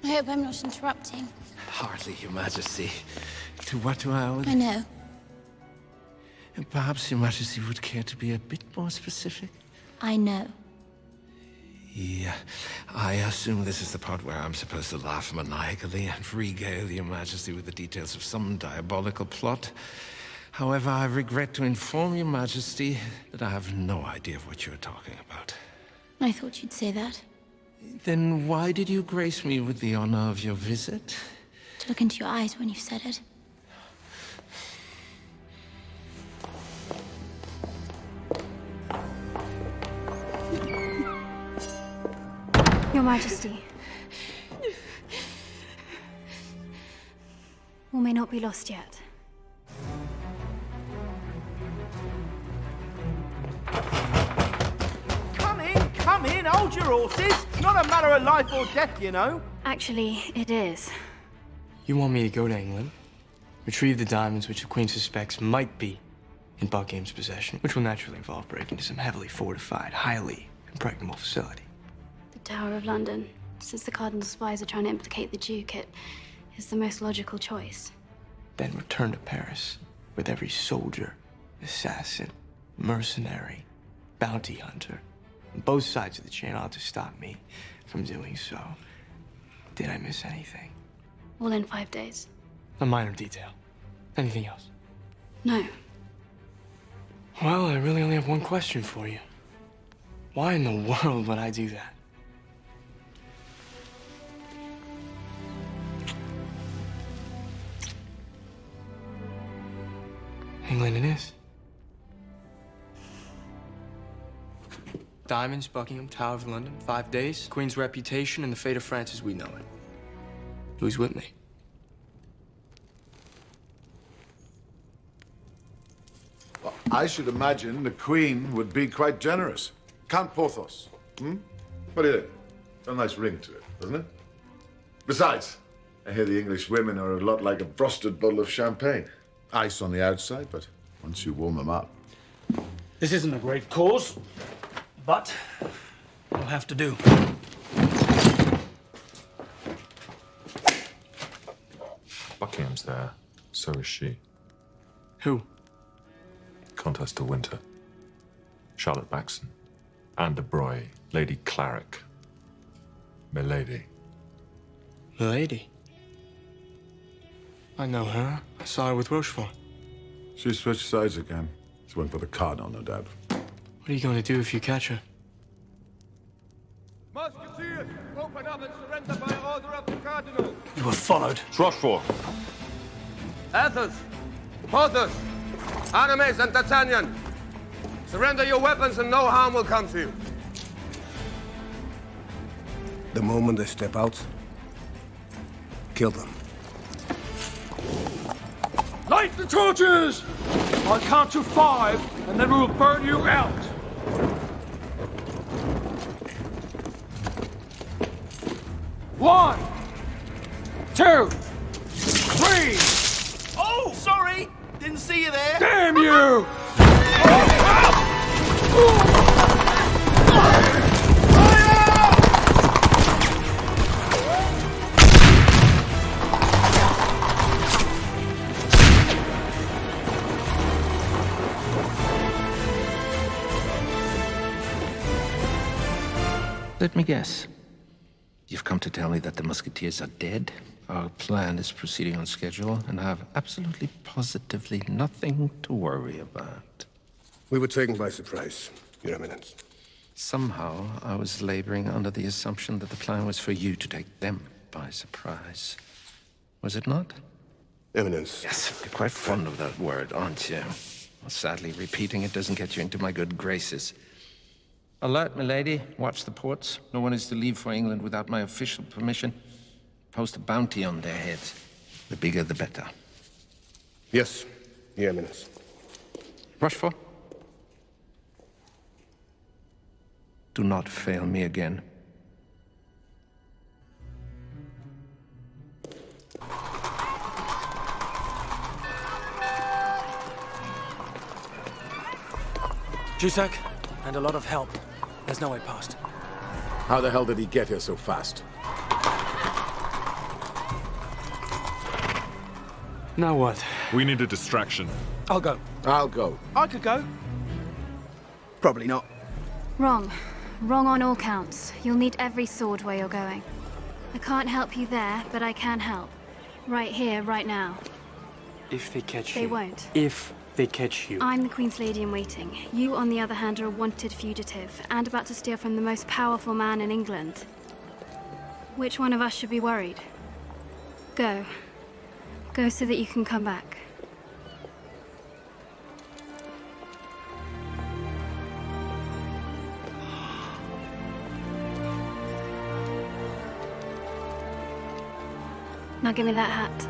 I hope I'm not interrupting. Hardly, Your Majesty. To what do I owe it? I know. And perhaps Your Majesty would care to be a bit more specific? I know. Yeah, I assume this is the part where I'm supposed to laugh maniacally and regale Your Majesty with the details of some diabolical plot. However, I regret to inform Your Majesty that I have no idea of what you're talking about. I thought you'd say that. Then why did you grace me with the honor of your visit? To look into your eyes when you said it. Your Majesty. All may not be lost yet. Come in, hold your horses. It's not a matter of life or death, you know. Actually, it is. You want me to go to England, retrieve the diamonds which the Queen suspects might be in Buckingham's possession, which will naturally involve breaking into some heavily fortified, highly impregnable facility. The Tower of London. Since the Cardinal's spies are trying to implicate the Duke, it is the most logical choice. Then return to Paris with every soldier, assassin, mercenary, bounty hunter, on both sides of the channel to stop me from doing so. Did I miss anything? All in 5 days. A minor detail. Anything else? No. Well, I really only have one question for you. Why in the world would I do that? England it is. Diamonds, Buckingham, Tower of London, 5 days, Queen's reputation, and the fate of France as we know it. Who's with me? Well, I should imagine the Queen would be quite generous. Count Porthos, What do you think? Got a nice ring to it, doesn't it? Besides, I hear the English women are a lot like a frosted bottle of champagne. Ice on the outside, but once you warm them up. This isn't a great cause, but it'll have to do. Buckingham's there. So is she. Who? Comtesse de Winter. Charlotte Baxon. Anne de Broye. Lady Clarick. Milady. Milady? I know her. I saw her with Rochefort. She's She switched sides again. She went for the Cardinal, no doubt. What are you going to do if you catch her? Musketeers, open up and surrender by order of the Cardinal. You were followed. Rochefort. Athos, Porthos, Aramis and D'Artagnan. Surrender your weapons and no harm will come to you. The moment they step out, kill them. Light the torches! I'll count to 5, and then we'll burn you out. One, 2, 3. Oh, sorry! Didn't see you there. Damn you! Let me guess. You've come to tell me that the Musketeers are dead, our plan is proceeding on schedule, and I have absolutely positively nothing to worry about. We were taken by surprise, Your Eminence. Somehow, I was laboring under the assumption that the plan was for you to take them by surprise. Was it not? Eminence. Yes, you're quite fond of that word, aren't you? Well, sadly, repeating it doesn't get you into my good graces. Alert, milady. Watch the ports. No one is to leave for England without my official permission. Post a bounty on their heads. The bigger, the better. Yes, Your Eminence. Rochefort? Do not fail me again. Jussac, and a lot of help. There's no way past. How the hell did he get here so fast? Now what? We need a distraction. I'll go. I'll go. I could go. Probably not. Wrong. Wrong on all counts. You'll need every sword where you're going. I can't help you there, but I can help. Right here, right now. If they catch They you. won't. If they catch you. I'm the Queen's Lady in Waiting. You, on the other hand, are a wanted fugitive, and about to steal from the most powerful man in England. Which one of us should be worried? Go. Go so that you can come back. Now give me that hat.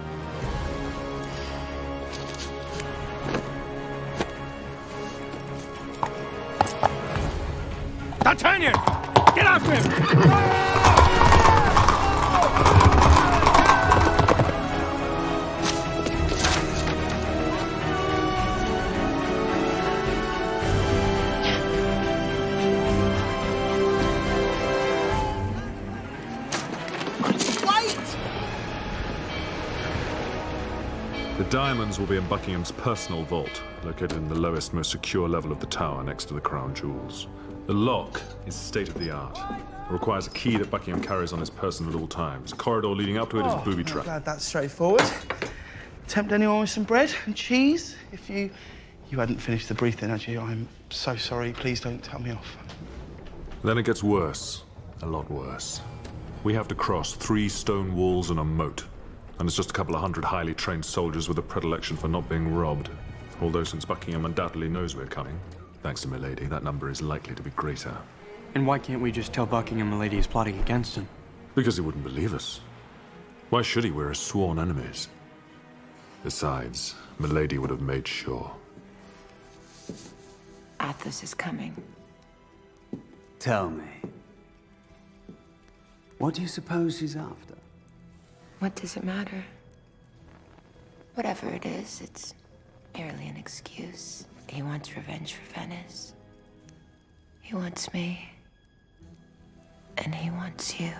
D'Artagnan! Get after him! The diamonds will be in Buckingham's personal vault, located in the lowest, most secure level of the tower next to the crown jewels. The lock is state-of-the-art. It requires a key that Buckingham carries on his person at all times. A corridor leading up to it is a booby I'm trap. glad that's straightforward. Tempt anyone with some bread and cheese? If you hadn't finished the briefing, had you? I'm so sorry. Please don't tell me off. Then it gets worse. A lot worse. We have to cross 3 stone walls and a moat. And it's just a couple of hundred highly trained soldiers with a predilection for not being robbed. Although since Buckingham undoubtedly knows we're coming, thanks to milady, that number is likely to be greater. And why can't we just tell Buckingham milady is plotting against him? Because he wouldn't believe us. Why should he? We're his sworn enemies. Besides, milady would have made sure. Athos is coming. Tell me, what do you suppose he's after? What does it matter? Whatever it is, it's merely an excuse. He wants revenge for Venice. He wants me. And he wants you.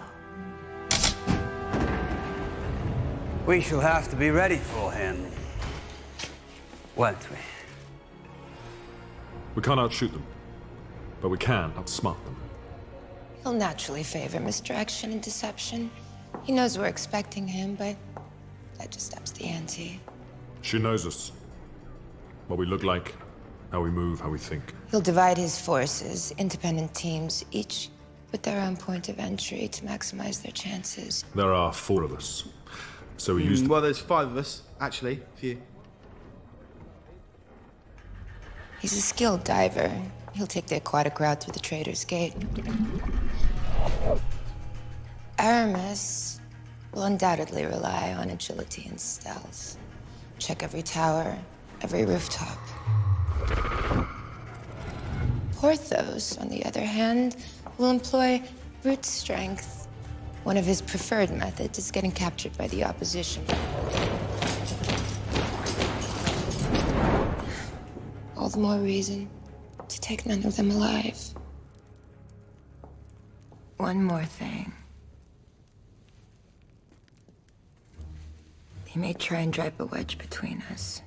We shall have to be ready for him, won't we? We can't outshoot them, but we can outsmart them. He'll naturally favor misdirection and deception. He knows we're expecting him, but that just ups the ante. She knows us. What we look like, how we move, how we think. He'll divide his forces, independent teams, each with their own point of entry to maximize their chances. There are 4 of us. So we used... Well, there's 5 of us, actually, for you. He's a skilled diver. He'll take the aquatic route through the Trader's Gate. Aramis will undoubtedly rely on agility and stealth. Check every tower, every rooftop. Porthos, on the other hand, will employ brute strength. One of his preferred methods is getting captured by the opposition. All the more reason to take none of them alive. One more thing. He may try and drive a wedge between us.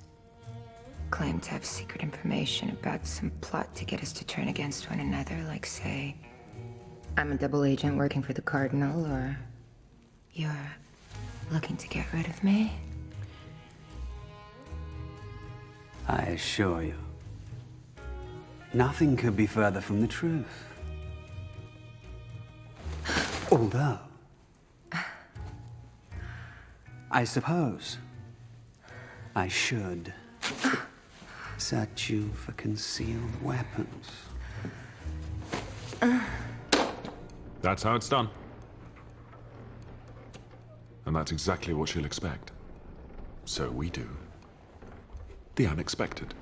Claim to have secret information about some plot to get us to turn against one another, like, say, I'm a double agent working for the Cardinal, or you're looking to get rid of me. I assure you, nothing could be further from the truth. Although, I suppose I should search you for concealed weapons. That's how it's done. And that's exactly what she'll expect. So we do the unexpected.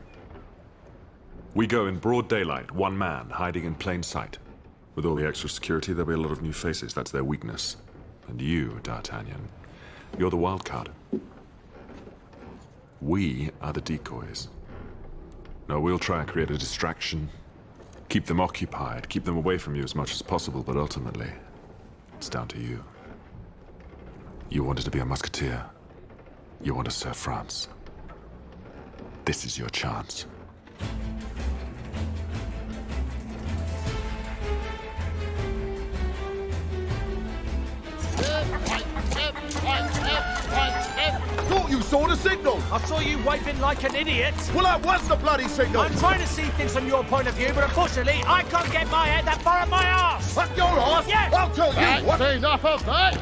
We go in broad daylight, one man hiding in plain sight. With all the extra security, there'll be a lot of new faces. That's their weakness. And you, D'Artagnan, you're the wild card. We are the decoys. No, we'll try and create a distraction, keep them occupied, keep them away from you as much as possible, but ultimately, it's down to you. You wanted to be a musketeer. You want to serve France. This is your chance. Thought you saw the signal! I saw you waving like an idiot. Well, that was the bloody signal! I'm trying to see things from your point of view, but unfortunately, I can't get my head that far up my arse. Up your arse? Yes! I'll tell you what! That's enough of that!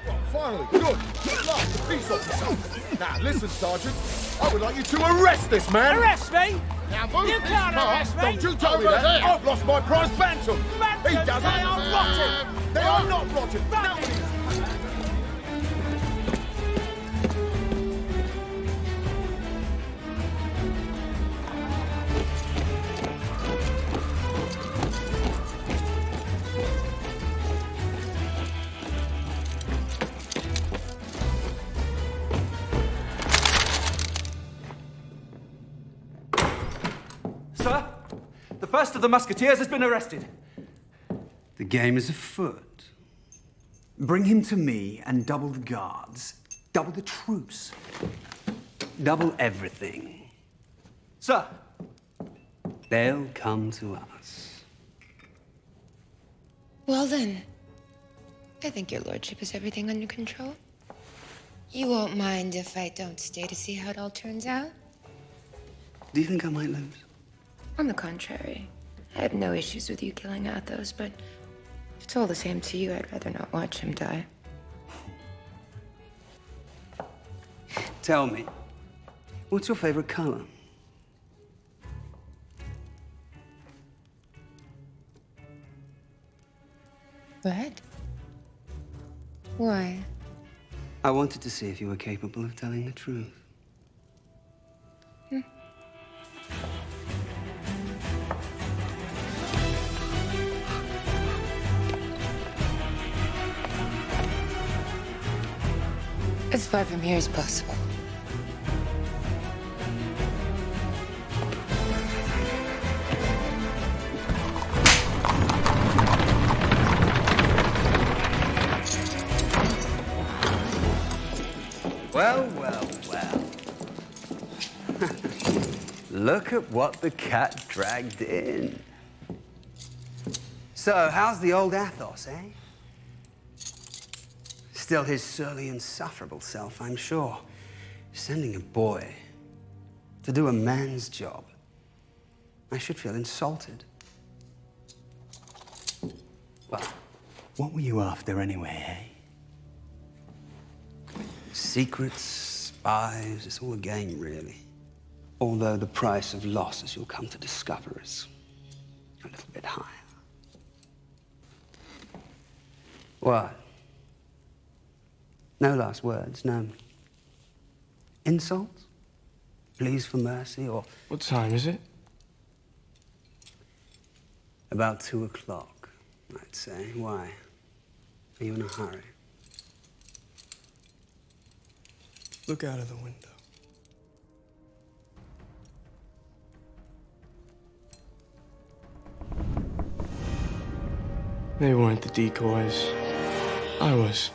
Well, finally, good. At last, the peace officer. Now, listen, Sergeant. I would like you to arrest this man. Arrest me? Now, move You this can't car. arrest me. Don't you tell me Over that. there. I've lost my prize Bantam. He doesn't. They are rotten. They are not rotten. Rotten. Sir, the first of the Musketeers has been arrested. The game is afoot. Bring him to me and double the guards, double the troops, double everything. Sir. They'll come to us. Well then, I think your lordship has everything under control. You won't mind if I don't stay to see how it all turns out? Do you think I might lose? On the contrary, I have no issues with you killing Athos, but if it's all the same to you, I'd rather not watch him die. Tell me, what's your favorite color? Red? Why? I wanted to see if you were capable of telling the truth. As far from here as possible. Well, well, well. Look at what the cat dragged in. So, how's the old Athos, eh? Still his surly, insufferable self, I'm sure. Sending a boy to do a man's job. I should feel insulted. Well, what were you after anyway, eh? Secrets, spies, it's all a game, really. Although the price of loss, as you'll come to discover, is a little bit higher. What? No last words, no insults? Pleas for mercy, or... What time is it? About 2 o'clock, I'd say. Why? Are you in a hurry? Look out of the window. They weren't the decoys. I was.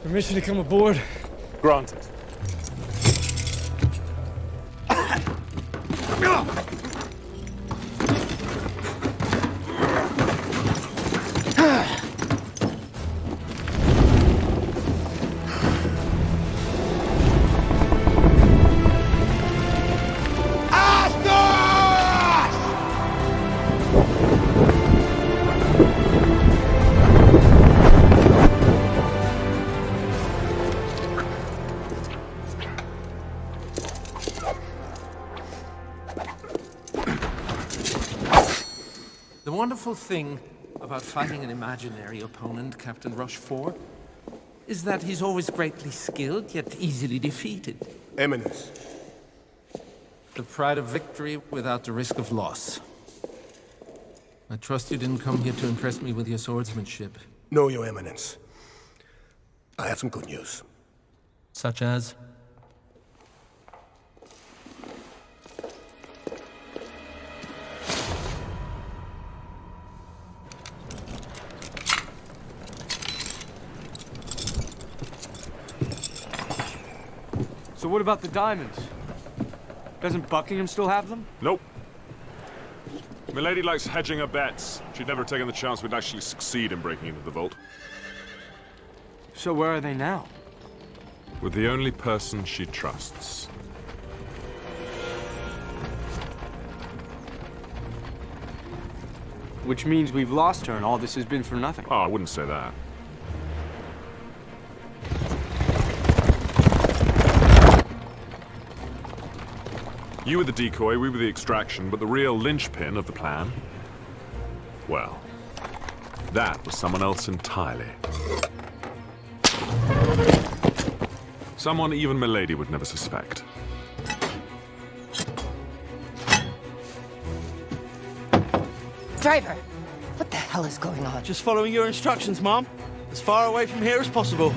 Permission to come aboard? Granted. The wonderful thing about fighting an imaginary opponent, Captain Rochefort, is that he's always greatly skilled, yet easily defeated. Eminence. The pride of victory without the risk of loss. I trust you didn't come here to impress me with your swordsmanship. No, Your Eminence. I have some good news. Such as? So what about the diamonds? Doesn't Buckingham still have them? Nope. Milady likes hedging her bets. She'd never have taken the chance we'd actually succeed in breaking into the vault. So where are they now? With the only person she trusts. Which means we've lost her and all this has been for nothing. Oh, I wouldn't say that. You were the decoy, we were the extraction, but the real linchpin of the plan, well, that was someone else entirely. Someone even Milady would never suspect. Driver, what the hell is going on? Just following your instructions, Mom. As far away from here as possible.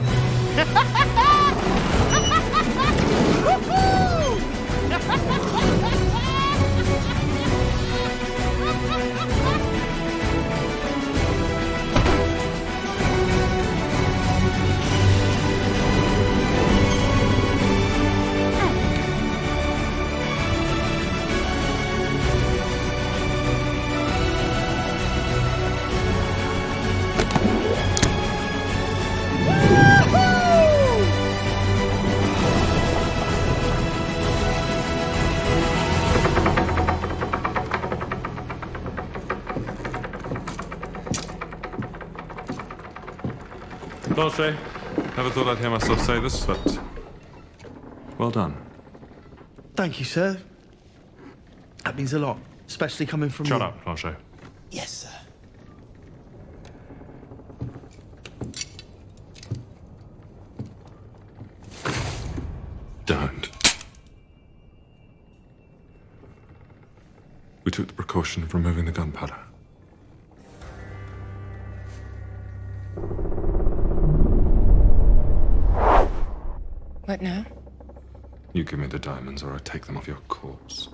Don't say. Never thought I'd hear myself say this, but well done. Thank you, sir. That means a lot, especially coming from Shut you. up, Planchet. Yes, sir. Don't. We took the precaution of removing the gunpowder. What now? You give me the diamonds or I take them off your corpse.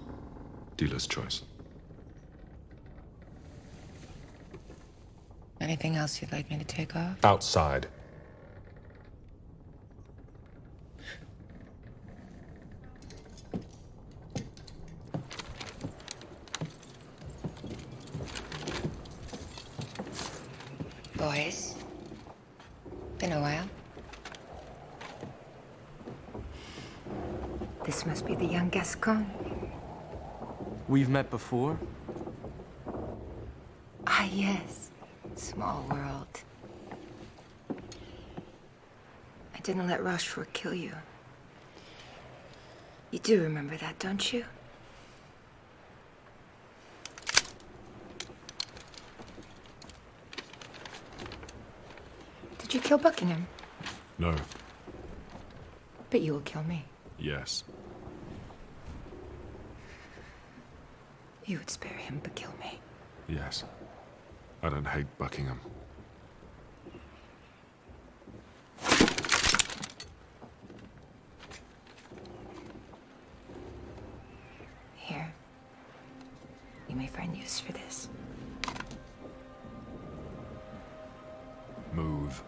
Dealer's choice. Anything else you'd like me to take off? Outside. Boys. Been a while. This must be the young Gascon. We've met before? Ah, yes. Small world. I didn't let Rochefort kill you. You do remember that, don't you? Did you kill Buckingham? No. But you will kill me. Yes. You would spare him, but kill me. Yes. I don't hate Buckingham. Here. You may find use for this. Move.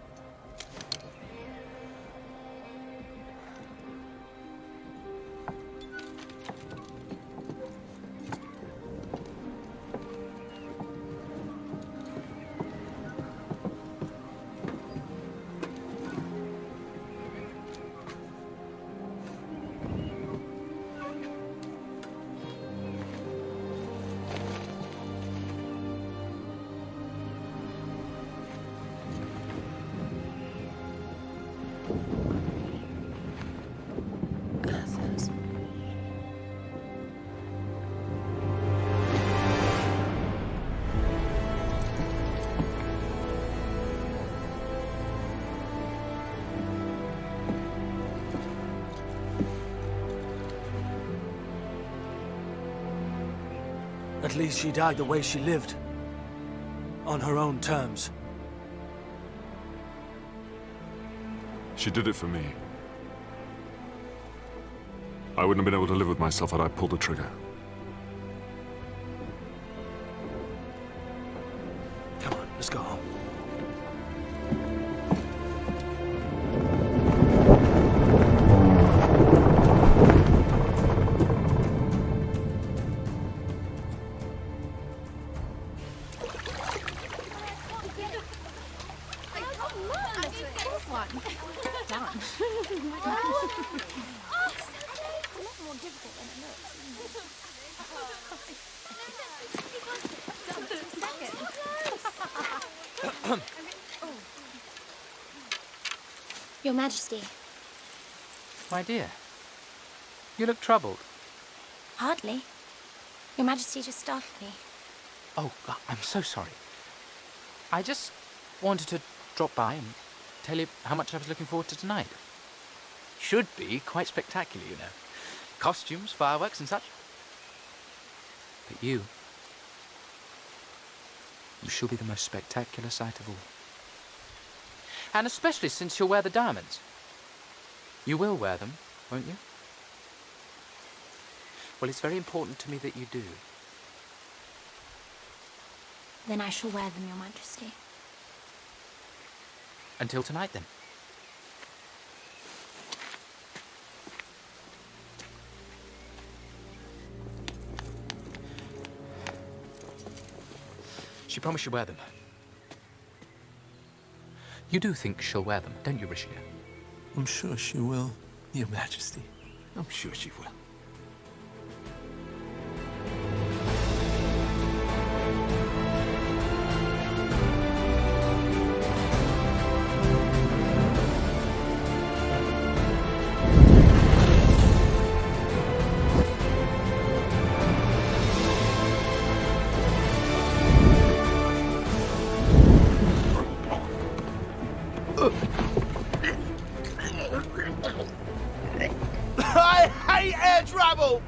At least she died the way she lived. On her own terms. She did it for me. I wouldn't have been able to live with myself had I pulled the trigger. Come on, let's go home. Your Majesty. My dear, you look troubled. Hardly. Your Majesty just startled me. Oh, God, I'm so sorry. I just wanted to drop by and tell you how much I was looking forward to tonight. Should be quite spectacular, you know. Costumes, fireworks and such. But you shall be the most spectacular sight of all. And especially since you'll wear the diamonds. You will wear them, won't you? Well, it's very important to me that you do. Then I shall wear them, Your Majesty. Until tonight, then. She promised she'd wear them. You do think she'll wear them, don't you, Richelieu? I'm sure she will, Your Majesty. I'm sure she will. hate air travel!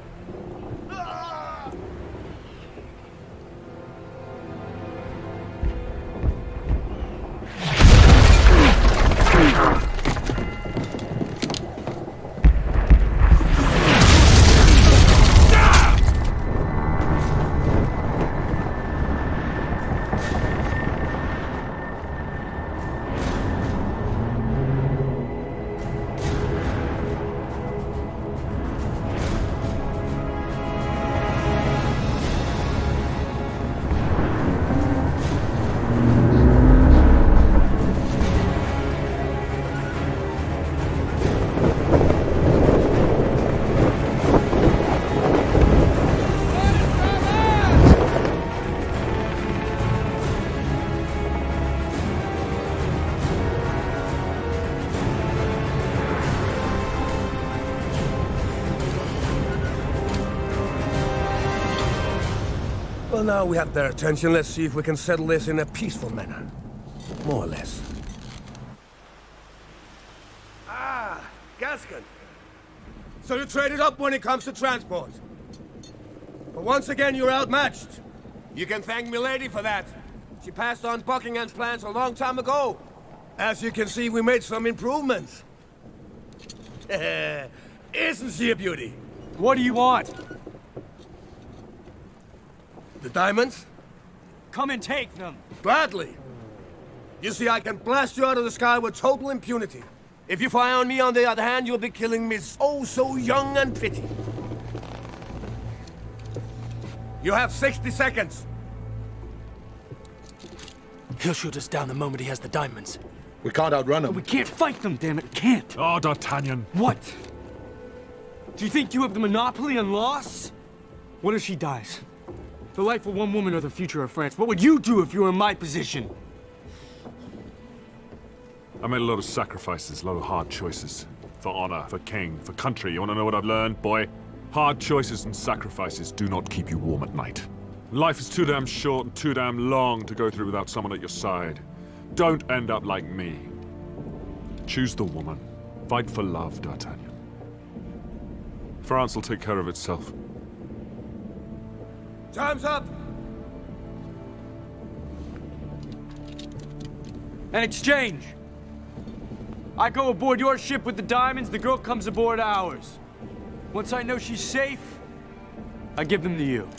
Well, now we have their attention. Let's see if we can settle this in a peaceful manner. More or less. Ah, Gascon. So you traded up when it comes to transport. But once again, you're outmatched. You can thank milady for that. She passed on Buckingham's plans a long time ago. As you can see, we made some improvements. Isn't she a beauty? What do you want? The diamonds? Come and take them. Gladly. You see, I can blast you out of the sky with total impunity. If you fire on me, on the other hand, you'll be killing me so young and pretty. You have 60 seconds. He'll shoot us down the moment he has the diamonds. We can't outrun him. We can't fight them, damn it. Can't. Oh, D'Artagnan. What? Do you think you have the monopoly on loss? What if she dies? The life of one woman or the future of France. What would you do if you were in my position? I made a lot of sacrifices, a lot of hard choices. For honor, for king, for country. You want to know what I've learned, boy? Hard choices and sacrifices do not keep you warm at night. Life is too damn short and too damn long to go through without someone at your side. Don't end up like me. Choose the woman. Fight for love, D'Artagnan. France will take care of itself. Time's up! An exchange! I go aboard your ship with the diamonds, the girl comes aboard ours. Once I know she's safe, I give them to you.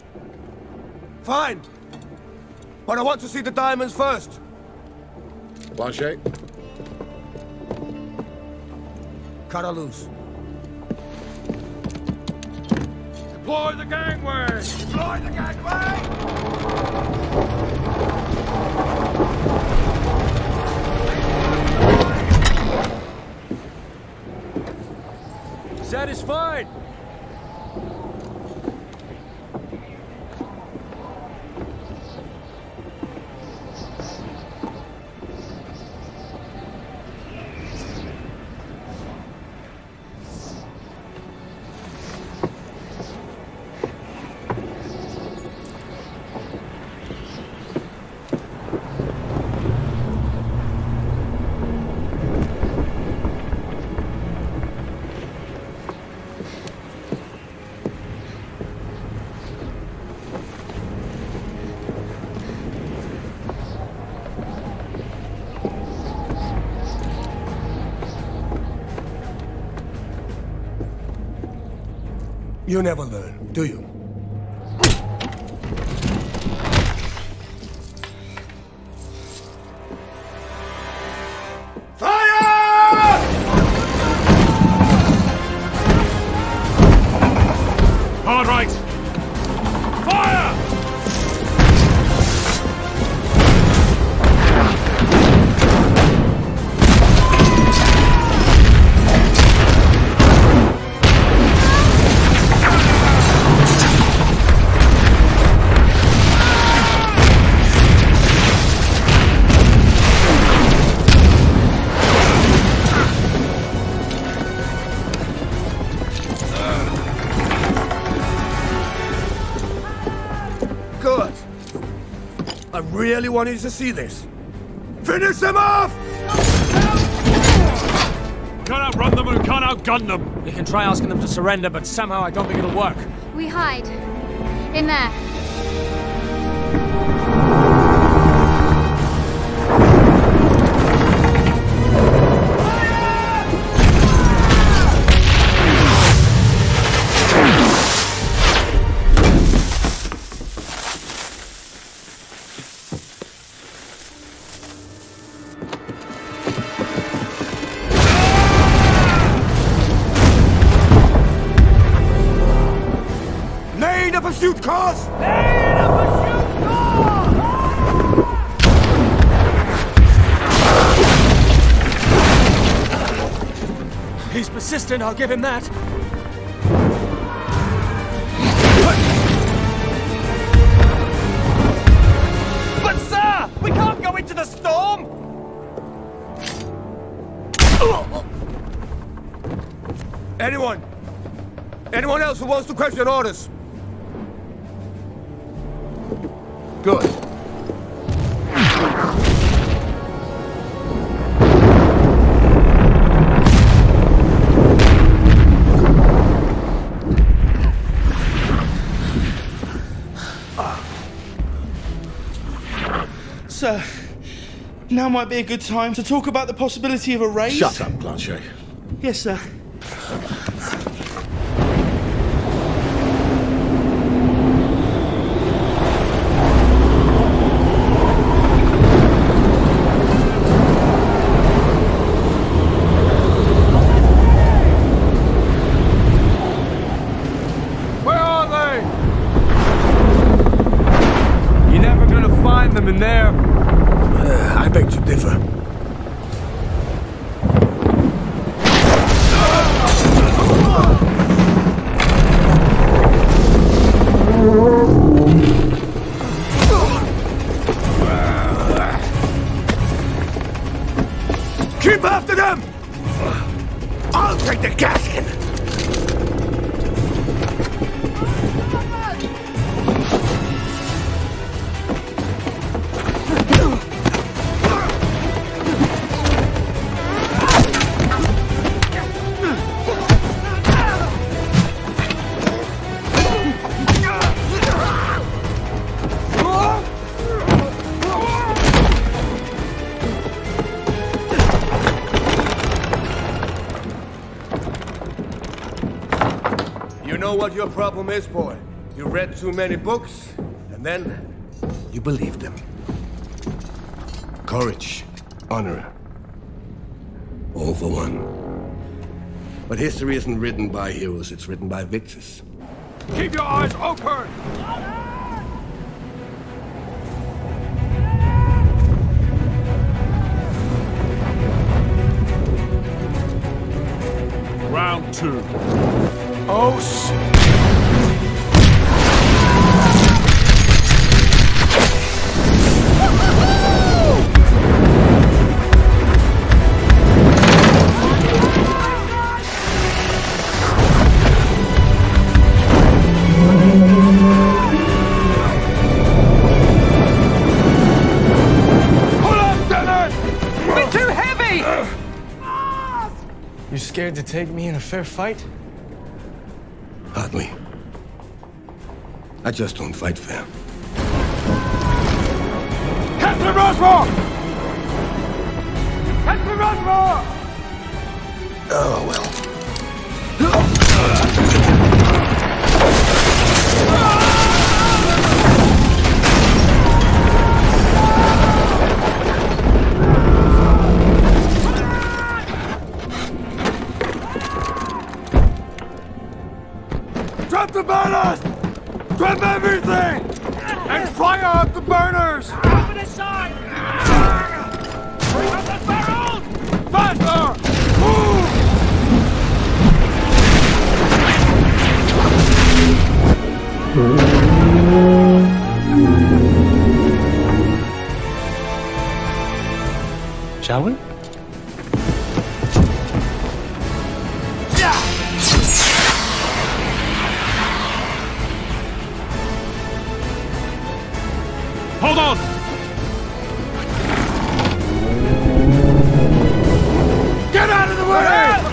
Fine! But I want to see the diamonds first! Blanchet? Cut her loose. Deploy the gangway! Deploy the gangway! Satisfied? You never learn, do you? Hard right! Fire! Good. I really wanted you to see this. Finish them off! can't outrun them and we can't outgun them. We can try asking them to surrender, but somehow I don't think it'll work. We hide. In there. Pursuit cars! He's persistent, I'll give him that. But sir, we can't go into the storm! Anyone else who wants to question orders? Good. Sir, now might be a good time to talk about the possibility of a raid. Shut up, Blanchet. Yes, sir. Them in there. I beg to differ. Keep after them! I'll take the gasket! What your problem is, boy. You read too many books, and then you believed them. Courage, honor, all for one. But history isn't written by heroes, it's written by victors. Keep your eyes open! Round 2. Oh, shit. You scared to take me in a fair fight? Hardly. I just don't fight fair. Captain Rushmore! Captain Rushmore! Oh, well. Drop the burners! Drop everything! And fire up the burners! Open the side! Bring up the barrels! Faster! Move! Shall we? Hold on! Get out of the way!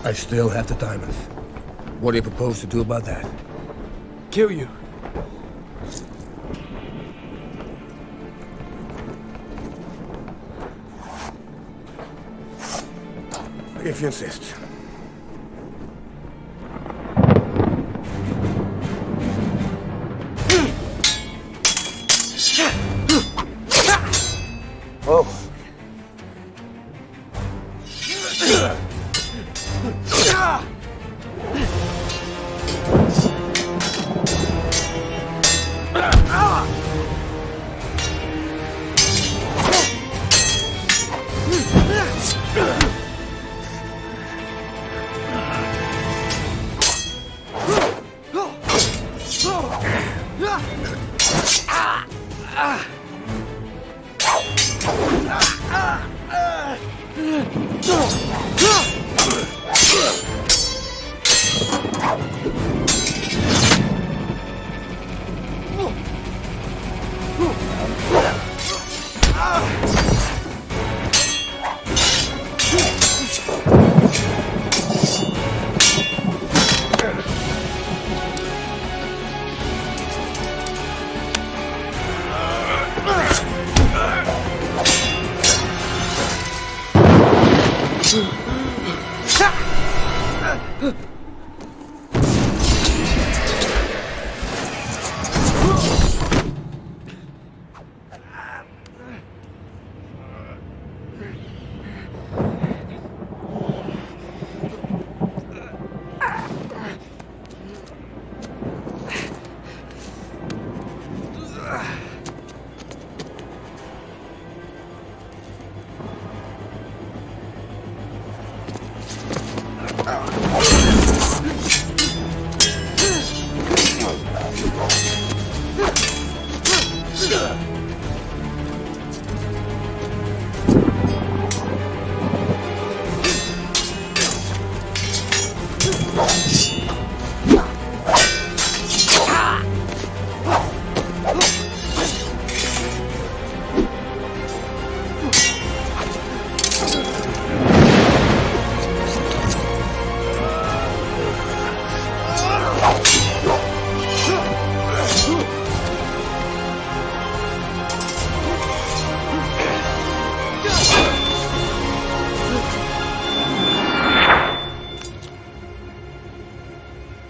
I still have the diamonds. What do you propose to do about that? Kill you. If you insist. Oh.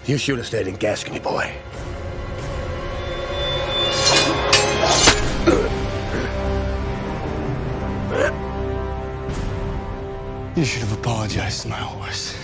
You should have stayed in Gascony, boy. You should have apologized to my horse.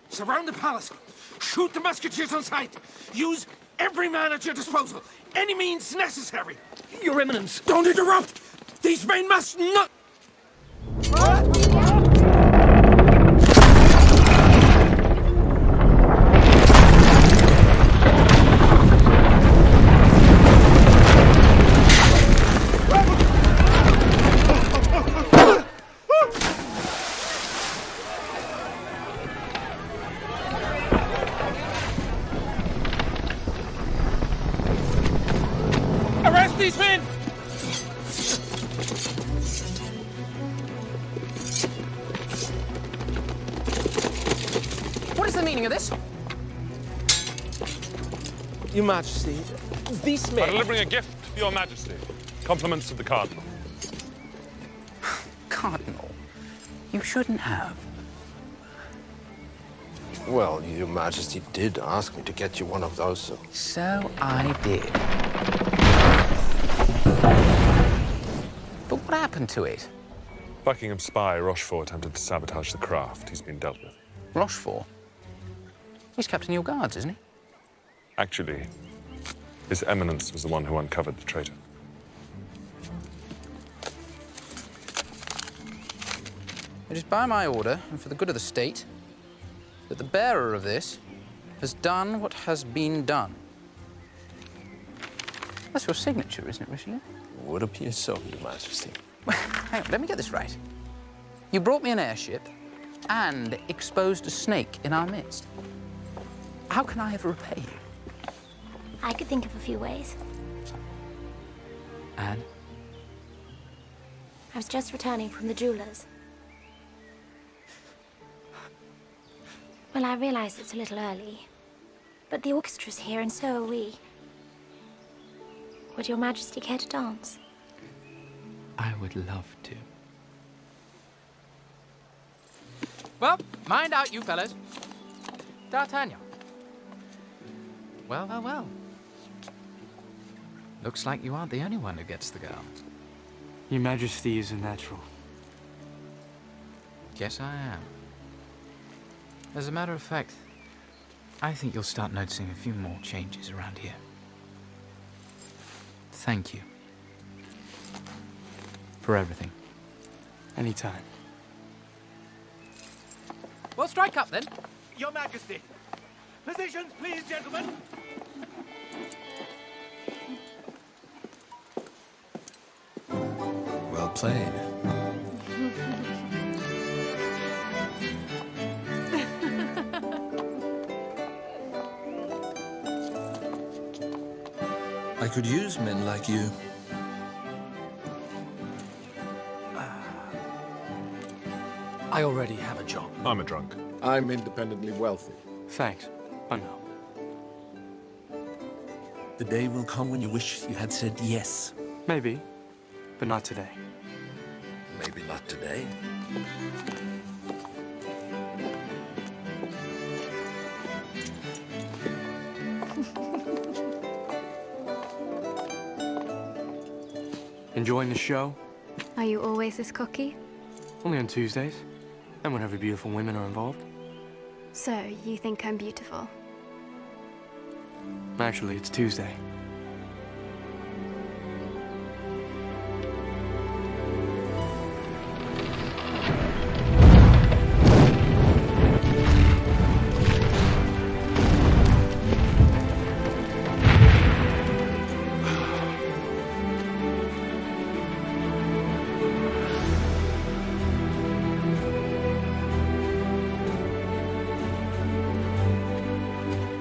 Surround the palace. Shoot the musketeers on sight. Use every man at your disposal. Any means necessary. Your Eminence. Don't interrupt. These men must not... Arrest these men! the meaning of this? Your Majesty, this I'm man... delivering a gift for your Majesty. Compliments of the Cardinal. Cardinal? You shouldn't have. Well, Your Majesty did ask me to get you one of those, so... So I did. But what happened to it? Buckingham spy Rochefort attempted to sabotage the craft. He's been dealt with. Rochefort? He's captain your guards, isn't he? Actually, His Eminence was the one who uncovered the traitor. It is by my order, and for the good of the state, that the bearer of this has done what has been done. That's your signature, isn't it, Richelieu? Would appear so, Your Majesty. Hang on, let me get this right. You brought me an airship and exposed a snake in our midst. How can I ever repay you? I could think of a few ways. And? I was just returning from the jeweler's. Well, I realize it's a little early, but the orchestra's here and so are we. Would Your Majesty care to dance? I would love to. Well, mind out, you fellas. D'Artagnan. Well, well, well. Looks like you aren't the only one who gets the girl. Your Majesty is a natural. Guess I am. As a matter of fact, I think you'll start noticing a few more changes around here. Thank you. For everything. Anytime. Well, strike up then. Your Majesty. Positions, please, gentlemen. Well played. I could use men like you. I already have a job. I'm a drunk. I'm independently wealthy. Thanks. I'm not. The day will come when you wish you had said yes. Maybe, but not today. Maybe not today. Enjoying the show? Are you always this cocky? Only on Tuesdays. And whenever beautiful women are involved. So, you think I'm beautiful? Actually, it's Tuesday.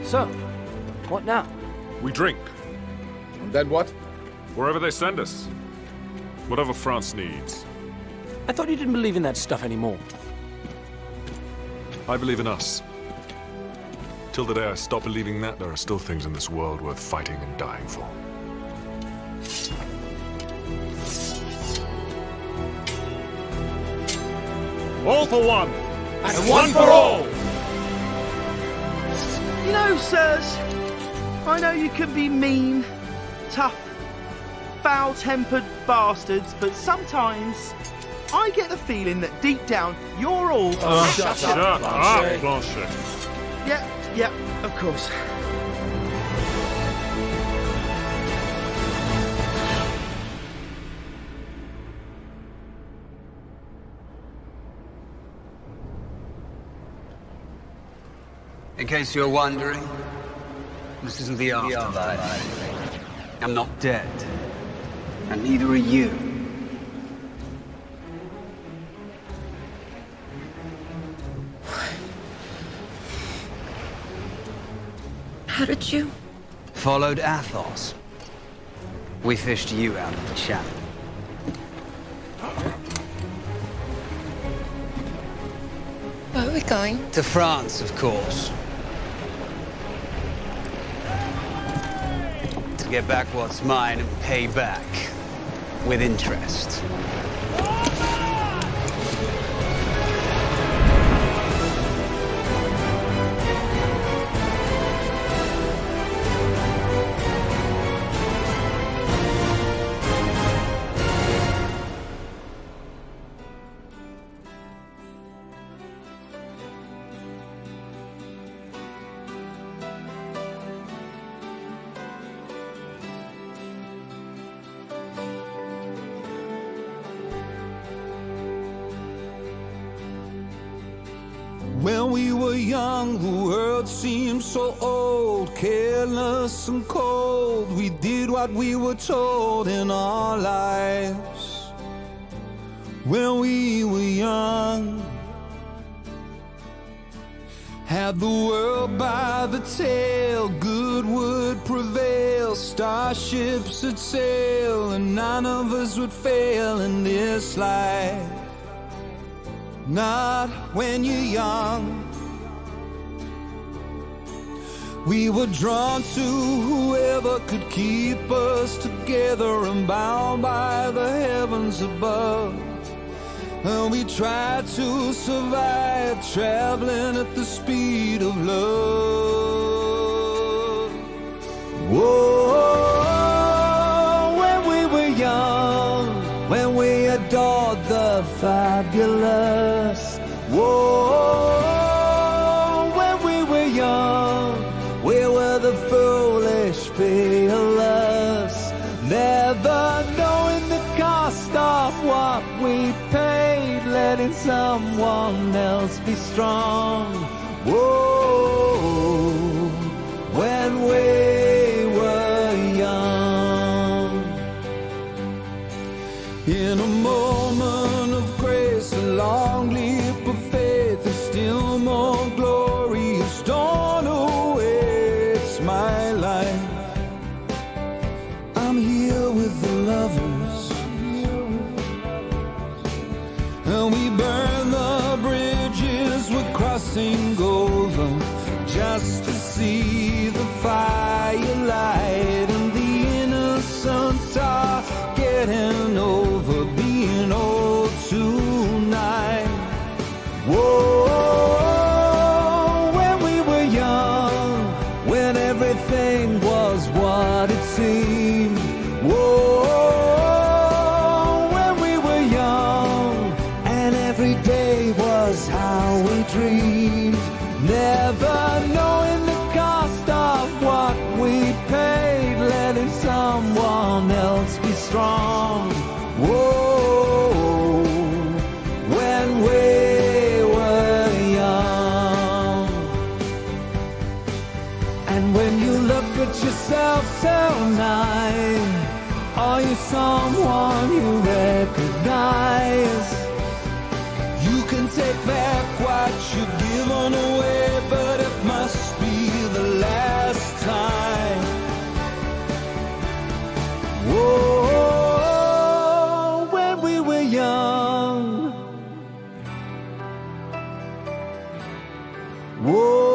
So, what now? We drink. And then what? Wherever they send us. Whatever France needs. I thought you didn't believe in that stuff anymore. I believe in us. Till the day I stop believing that, there are still things in this world worth fighting and dying for. All for one, and one for all! You know, sirs, I know you can be mean, tough, foul-tempered bastards, but sometimes I get the feeling that deep down you're all... Shut up, Blanchet. Yeah, of course. In case you're wondering, this isn't the afterlife. I'm not dead, and neither are you. How did you? Followed Athos. We fished you out of the channel. What we going? To France, of course. To get back what's mine and pay back with interest. When we were young, the world seemed so old, careless and cold. We did what we were told in our lives. When we were young, had the world by the tail, good would prevail, starships would sail, and none of us would fail in this life. Not when you're young. We were drawn to whoever could keep us together and bound by the heavens above. And we tried to survive, traveling at the speed of love. Whoa, when we were young, when we adored the fabulous. Whoa, when we were young, we were the foolish, fearless, never knowing the cost of what we paid, letting someone else be strong. Whoa, when we were young. In a moment of grace, a long leap of faith, a still more glorious dawn awaits my life. I'm here with the lovers, and we burn the bridges we're crossing over, just to see the firelight, and the innocents are getting over being old tonight. Whoa, when we were young, when everything was what it seemed. Whoa, when we were young, and every day was how we dreamed, never knowing the cost of what we paid, letting someone else be strong. Whoa, when we were young. And when you look at yourself tonight, are you someone you recognize? You can take back what you've given away, but it must be the last time. Whoa, when we were young. Whoa.